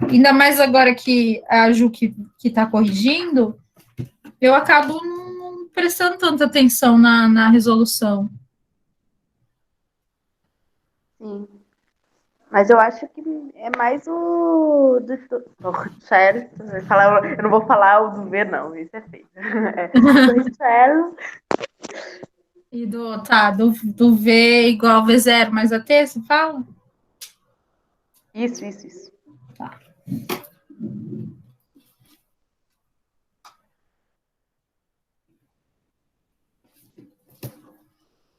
Ainda mais agora que a Ju que tá corrigindo, eu acabo não prestando tanta atenção na resolução. Sim. Mas eu acho que é mais o do Richelli. Eu não vou falar o do V, não. Isso é feio. Do Richelli. E do V igual V0 mais a T, você fala? Isso. Tá.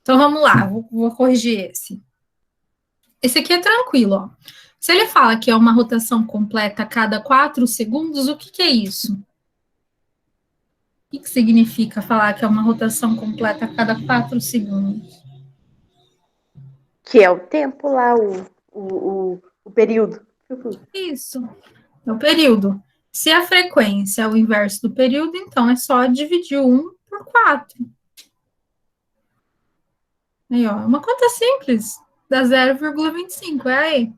Então, vamos lá. Vou corrigir esse. Esse aqui é tranquilo, ó. Se ele fala que é uma rotação completa a cada 4 segundos, o que é isso? O que significa falar que é uma rotação completa a cada 4 segundos? Que é o tempo lá, o período. Isso, é o período. Se a frequência é o inverso do período, então é só dividir 1 por 4. Aí, ó, é uma conta simples. Dá 0,25, é aí.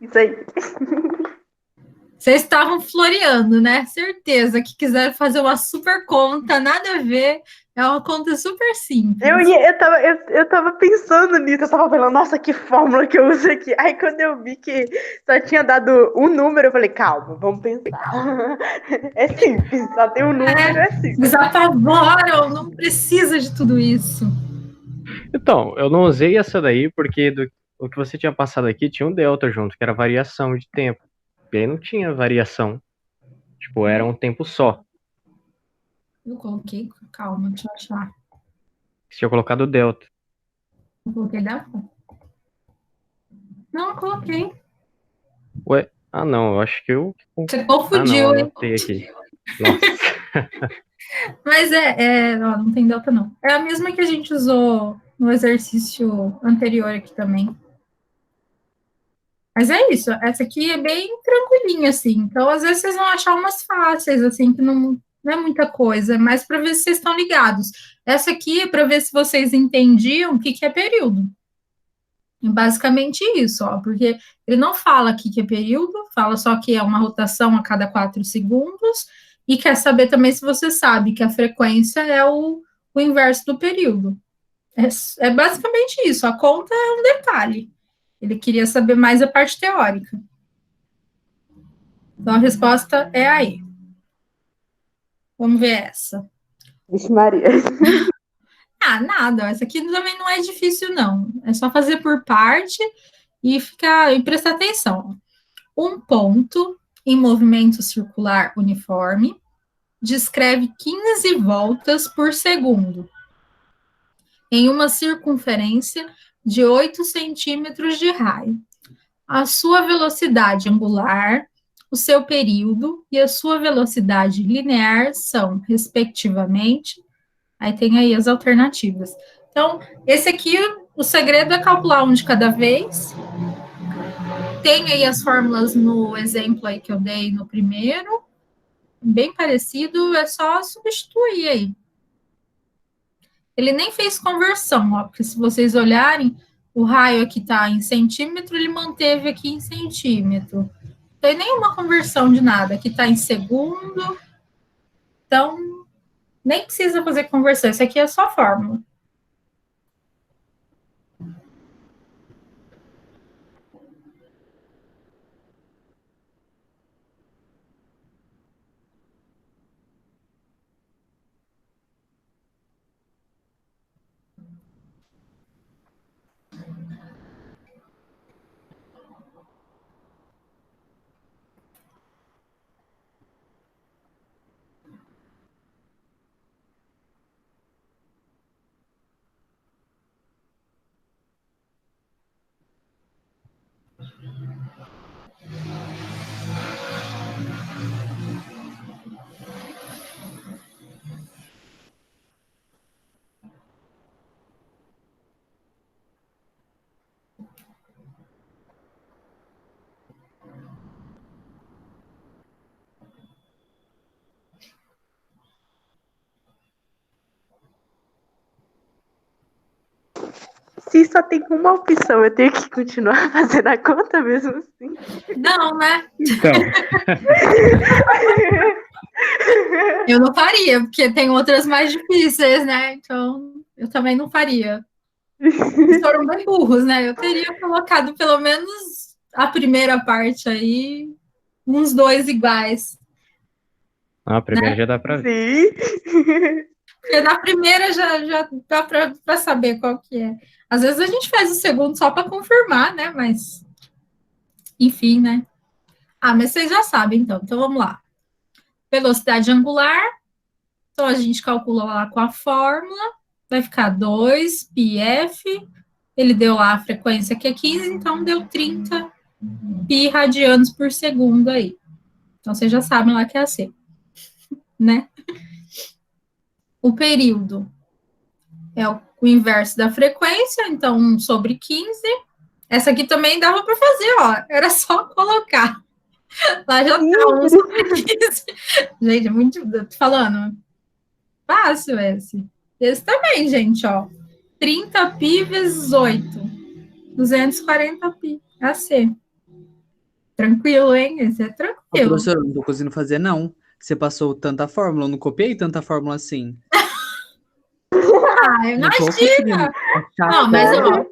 Isso aí. Vocês estavam floreando, né? Certeza que quiseram fazer uma super conta, nada a ver. É uma conta super simples. Eu tava pensando nisso, eu tava falando, nossa, que fórmula que eu uso aqui. Aí quando eu vi que só tinha dado um número, eu falei, calma, vamos pensar. É simples, só tem um número, é simples. Eles apavoram, não precisa de tudo isso. Então, eu não usei essa daí porque o que você tinha passado aqui tinha um delta junto, que era variação de tempo. E aí não tinha variação. Tipo, era um tempo só. Eu coloquei, calma, deixa eu achar. Você tinha colocado delta. Eu coloquei delta? Não, eu coloquei. Ué? Ah, não, eu acho que eu... Você confundiu, eu hein? anotei aqui. Nossa. Mas não tem delta, não. É a mesma que a gente usou no exercício anterior aqui também. Mas é isso, essa aqui é bem tranquilinha, assim. Então, às vezes, vocês vão achar umas fáceis, assim, que não Não é muita coisa, é mais para ver se vocês estão ligados. Essa aqui é para ver se vocês entendiam o que é período. É basicamente isso, ó, porque ele não fala aqui que é período, fala só que é uma rotação a cada 4 segundos, e quer saber também se você sabe que a frequência é o inverso do período. É basicamente isso, a conta é um detalhe. Ele queria saber mais a parte teórica. Então, a resposta é aí. Vamos ver essa. Vixe Maria. Nada. Essa aqui também não é difícil, não. É só fazer por parte e prestar atenção. Um ponto em movimento circular uniforme descreve 15 voltas por segundo em uma circunferência de 8 centímetros de raio. A sua velocidade angular, o seu período e a sua velocidade linear são, respectivamente, aí tem aí as alternativas. Então, esse aqui, o segredo é calcular um de cada vez. Tem aí as fórmulas no exemplo aí que eu dei no primeiro, bem parecido, é só substituir aí. Ele nem fez conversão, ó, porque se vocês olharem, o raio aqui está em centímetro, ele manteve aqui em centímetro. Não tem nenhuma conversão de nada, aqui está em segundo. Então, nem precisa fazer conversão, isso aqui é só fórmula. Se só tem uma opção, eu tenho que continuar fazendo a conta mesmo assim? Não, né? Então, Eu não faria, porque tem outras mais difíceis, né? Então, eu também não faria. Eles foram bem burros, né? Eu teria colocado pelo menos a primeira parte aí, uns 2 iguais. a primeira já dá para ver. Sim. Porque na primeira já dá para saber qual que é. Às vezes a gente faz o segundo só para confirmar, né? Mas, enfim, né? Mas vocês já sabem, então. Então, vamos lá. Velocidade angular. Então, a gente calcula lá com a fórmula. Vai ficar 2πf. Ele deu lá a frequência que é 15, então deu 30 pi radianos por segundo aí. Então, vocês já sabem lá que é assim, né? O período é o inverso da frequência, então 1 sobre 15. Essa aqui também dava para fazer, ó. Era só colocar. Lá já tá 1 sobre 15. Gente, é muito... Tô falando. Fácil esse. Esse também, gente, ó. 30 pi vezes 8. 240 pi. AC. Tranquilo, hein? Esse é tranquilo. Professor, eu não tô conseguindo fazer, não. Você passou tanta fórmula, eu não copiei tanta fórmula assim. Imagina! Não, mas ó,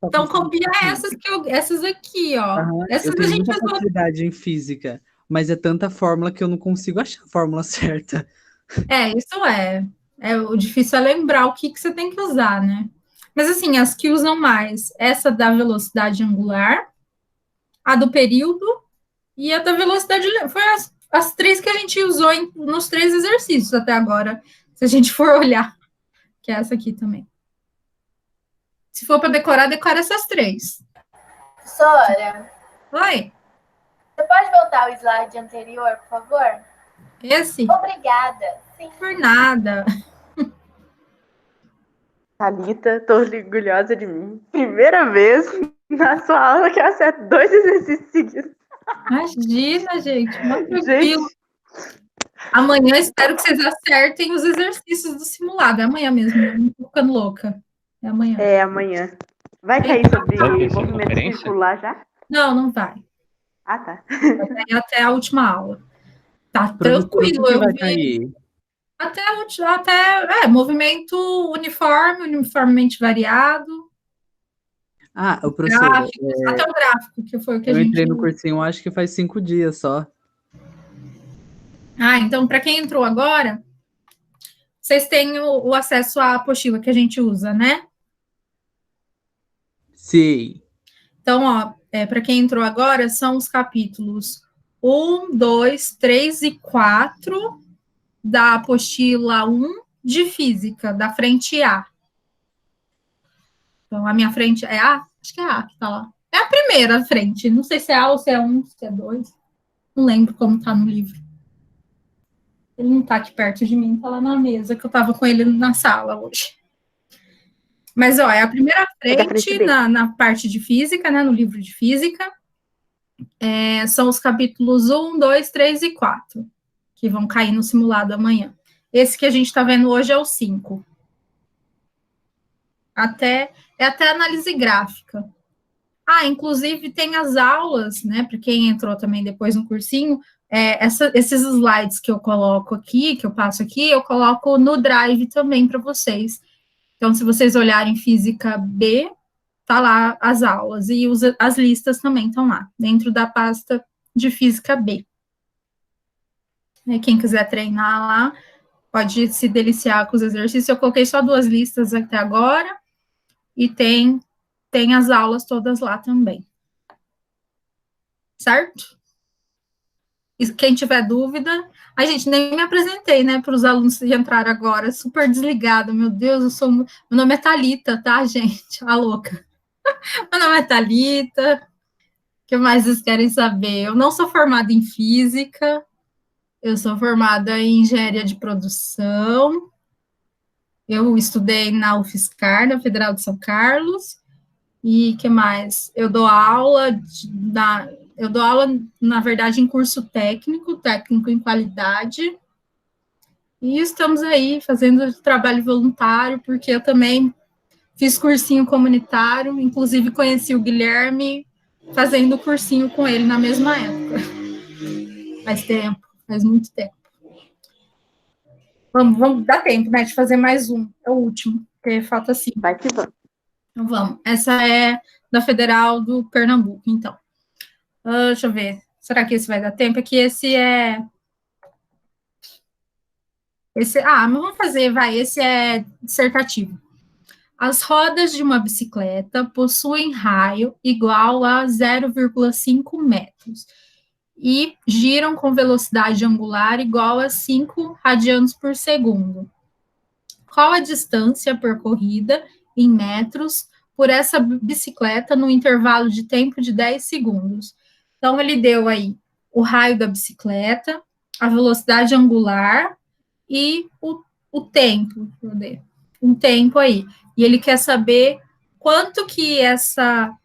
então copia essas aqui, ó. Essas eu tenho a gente muita fez facilidade em física, mas é tanta fórmula que eu não consigo achar a fórmula certa. Isso é. O difícil é lembrar o que você tem que usar, né? Mas assim, as que usam mais, essa da velocidade angular, a do período e a da velocidade linear. Foi as 3 que a gente usou nos 3 exercícios até agora, se a gente for olhar. Que é essa aqui também. Se for para decorar, decora essas 3. Professora, Oi? você pode voltar ao slide anterior, por favor? Esse? Obrigada. Sim. Por nada. Thalita, tô orgulhosa de mim. Primeira vez na sua aula que eu acerto 2 exercícios seguidos. Imagina, gente. Tranquilo. Amanhã espero que vocês acertem os exercícios do simulado. É amanhã mesmo, eu não tô ficando louca. É amanhã. É amanhã. Vai cair sobre movimento circular já? Não, não vai. Ah, tá. Vai cair até a última aula. Tá Professor, o tranquilo, que eu vai vi. cair? Movimento uniformemente variado, Ah, o professor, gráficos, até o gráfico, que foi o que a eu gente... entrei no cursinho, acho que faz 5 dias só. Então, para quem entrou agora, vocês têm o acesso à apostila que a gente usa, né? Sim. Então, para quem entrou agora, são os capítulos 1, 2, 3 e 4 da apostila 1 de física, da frente A. Então, a minha frente é A? Acho que é A que está lá. É a primeira frente, não sei se é A ou se é 1, se é 2. Não lembro como está no livro. Ele não está aqui perto de mim, está lá na mesa, que eu estava com ele na sala hoje. Mas, é a primeira frente na parte de física, né, no livro de física. São os capítulos 1, 2, 3 e 4, que vão cair no simulado amanhã. Esse que a gente está vendo hoje é o 5. Até análise gráfica. Inclusive tem as aulas, né, para quem entrou também depois no cursinho, esses slides que eu coloco aqui, que eu passo aqui, eu coloco no Drive também para vocês. Então, se vocês olharem Física B, tá lá as aulas, e as listas também estão lá, dentro da pasta de Física B. Quem quiser treinar lá, pode se deliciar com os exercícios. Eu coloquei só 2 listas até agora, e tem as aulas todas lá também. Certo? E quem tiver dúvida... gente, nem me apresentei, né, para os alunos que entraram agora, super desligada, meu Deus, meu nome é Thalita, tá, gente? A louca. Meu nome é Thalita. O que mais vocês querem saber? Eu não sou formada em física, eu sou formada em engenharia de produção, eu estudei na UFSCar, na Federal de São Carlos, e que mais? Eu dou aula, na verdade, em curso técnico em qualidade, e estamos aí fazendo trabalho voluntário, porque eu também fiz cursinho comunitário, inclusive conheci o Guilherme fazendo cursinho com ele na mesma época. Faz muito tempo. Vamos dar tempo, né, de fazer mais um, é o último, porque falta 5. Vai que vamos. Então vamos. Essa é da Federal do Pernambuco, então. Deixa eu ver. Será que esse vai dar tempo? É que esse é... mas vamos fazer, vai. Esse é dissertativo. As rodas de uma bicicleta possuem raio igual a 0,5 metros e giram com velocidade angular igual a 5 radianos por segundo. Qual a distância percorrida em metros por essa bicicleta no intervalo de tempo de 10 segundos? Então, ele deu aí o raio da bicicleta, a velocidade angular e o tempo, um tempo aí. E ele quer saber quanto que essa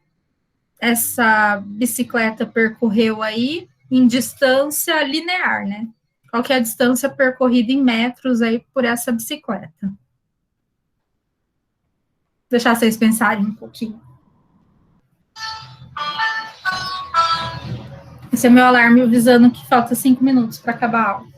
bicicleta percorreu aí em distância linear, né? Qual que é a distância percorrida em metros aí por essa bicicleta? Vou deixar vocês pensarem um pouquinho. Esse é meu alarme avisando que falta 5 minutos para acabar a aula.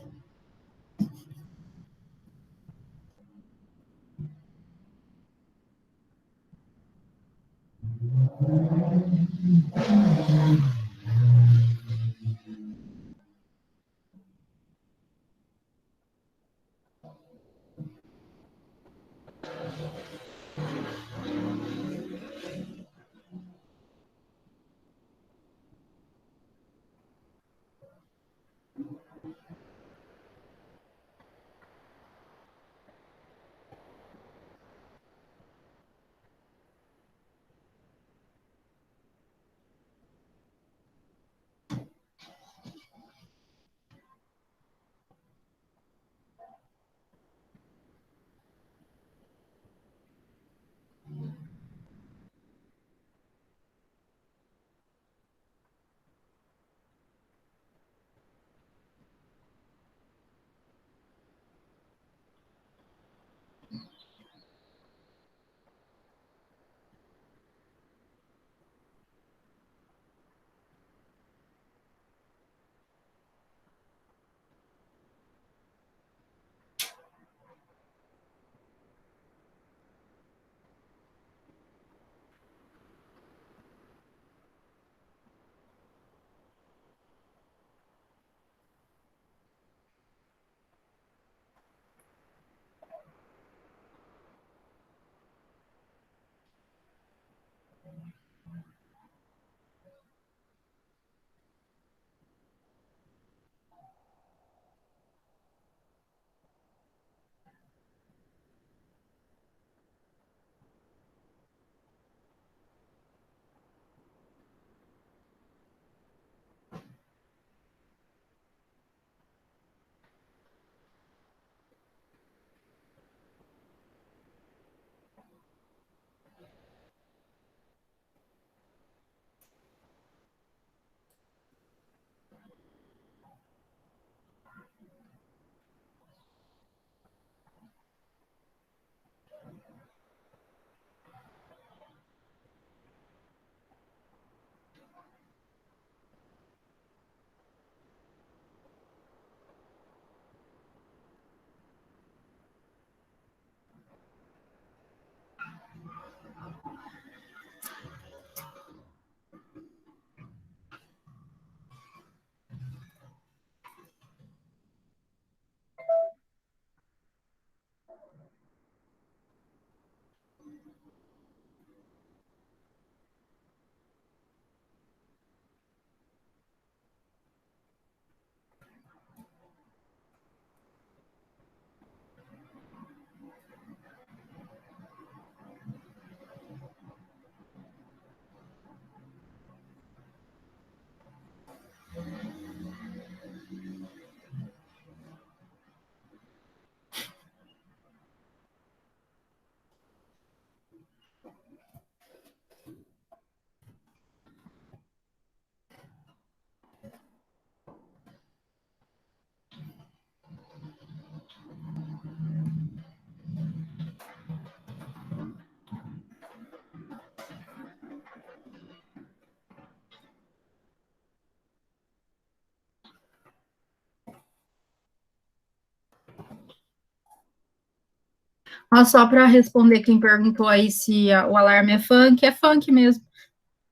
Só para responder quem perguntou aí se o alarme é funk mesmo.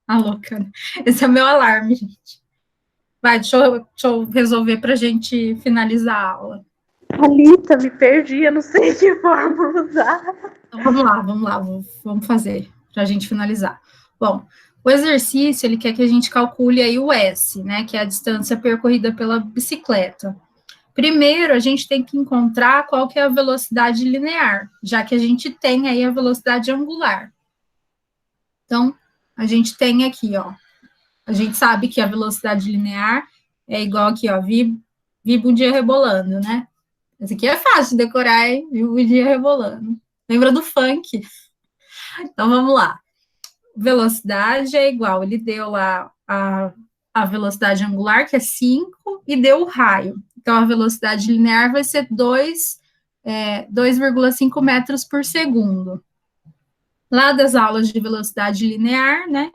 Ah, louca. Esse é o meu alarme, gente. Vai, deixa eu resolver para a gente finalizar a aula. Thalita, me perdi, eu não sei que forma usar. Então, vamos lá, vamos fazer para a gente finalizar. Bom, o exercício, ele quer que a gente calcule aí o S, né, que é a distância percorrida pela bicicleta. Primeiro, a gente tem que encontrar qual que é a velocidade linear, já que a gente tem aí a velocidade angular. Então, a gente tem aqui, ó, a gente sabe que a velocidade linear é igual aqui, ó, vibundinha rebolando, né? Esse aqui é fácil de decorar, hein? Vibundinha rebolando. Lembra do funk? Então, vamos lá. Velocidade é igual, ele deu lá a velocidade angular, que é 5, e deu o raio. Então, a velocidade linear vai ser 2,5 metros por segundo. Lá das aulas de velocidade linear, né,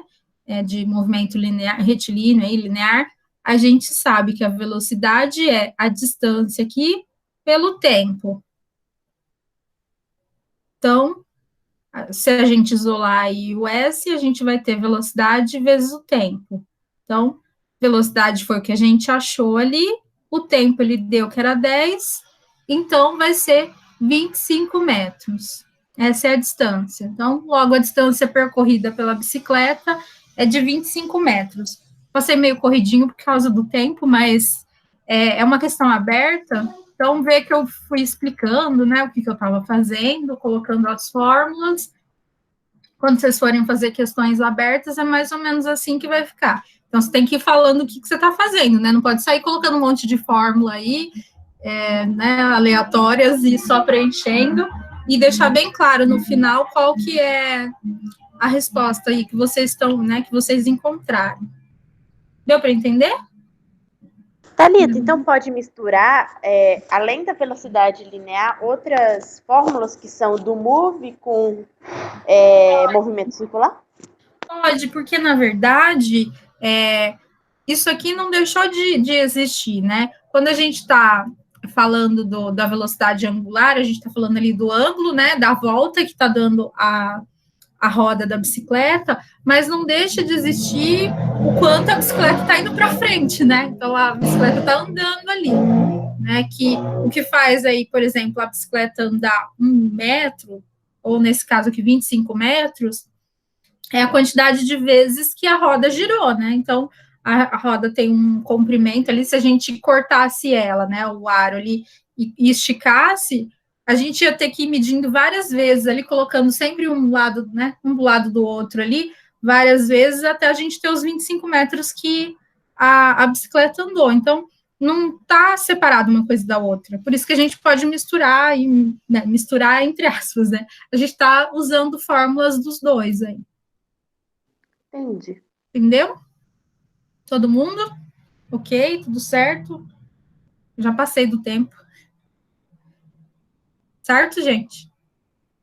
de movimento linear, retilíneo e linear, a gente sabe que a velocidade é a distância aqui pelo tempo. Então, se a gente isolar aí o S, a gente vai ter velocidade vezes o tempo. Então, velocidade foi o que a gente achou ali, o tempo ele deu que era 10, então vai ser 25 metros. Essa é a distância. Então, logo a distância percorrida pela bicicleta é de 25 metros. Passei meio corridinho por causa do tempo, mas é uma questão aberta, então vê que eu fui explicando, né, o que eu estava fazendo, colocando as fórmulas. Quando vocês forem fazer questões abertas, é mais ou menos assim que vai ficar. Então, você tem que ir falando o que você está fazendo, né? Não pode sair colocando um monte de fórmula aí, né, aleatórias e só preenchendo, e deixar bem claro no final qual que é a resposta aí que vocês estão, né, que vocês encontraram. Deu para entender? Thalita, então pode misturar, além da velocidade linear, outras fórmulas que são do move com movimento circular? Pode, porque, na verdade, isso aqui não deixou de existir, né? Quando a gente está falando da velocidade angular, a gente está falando ali do ângulo, né, da volta que está dando a roda da bicicleta, mas não deixa de existir o quanto a bicicleta está indo para frente, né? Então, a bicicleta está andando ali, né? Que o que faz aí, por exemplo, a bicicleta andar 1 metro, ou nesse caso aqui, 25 metros, é a quantidade de vezes que a roda girou, né? Então, a roda tem um comprimento ali, se a gente cortasse ela, né, o aro ali, e esticasse, a gente ia ter que ir medindo várias vezes ali, colocando sempre um lado, né, um do lado do outro ali, várias vezes, até a gente ter os 25 metros que a bicicleta andou. Então, não está separado uma coisa da outra. Por isso que a gente pode misturar, né, misturar entre aspas, né? A gente está usando fórmulas dos dois aí. Entendi. Entendeu? Todo mundo? Ok, tudo certo? Já passei do tempo. Certo, gente?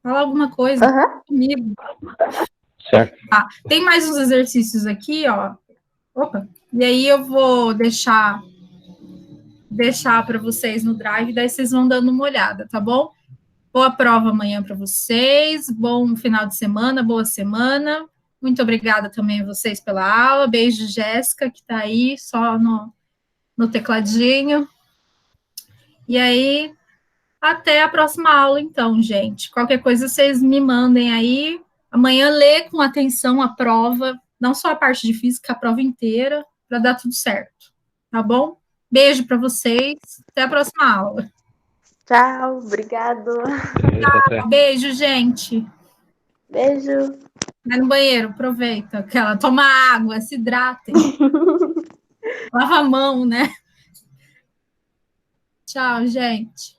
Fala alguma coisa comigo. Certo. Tá. Tem mais uns exercícios aqui, ó. Opa. E aí eu vou deixar para vocês no Drive, daí vocês vão dando uma olhada, tá bom? Boa prova amanhã para vocês. Bom final de semana, boa semana. Muito obrigada também a vocês pela aula. Beijo, Jéssica, que está aí só no tecladinho. E aí, até a próxima aula, então, gente. Qualquer coisa, vocês me mandem aí. Amanhã lê com atenção a prova, não só a parte de física, a prova inteira, para dar tudo certo. Tá bom? Beijo para vocês. Até a próxima aula. Tchau, obrigado. Beijo, gente. Beijo. Vai no banheiro, aproveita. Toma água, se hidratem. Lava a mão, né? Tchau, gente.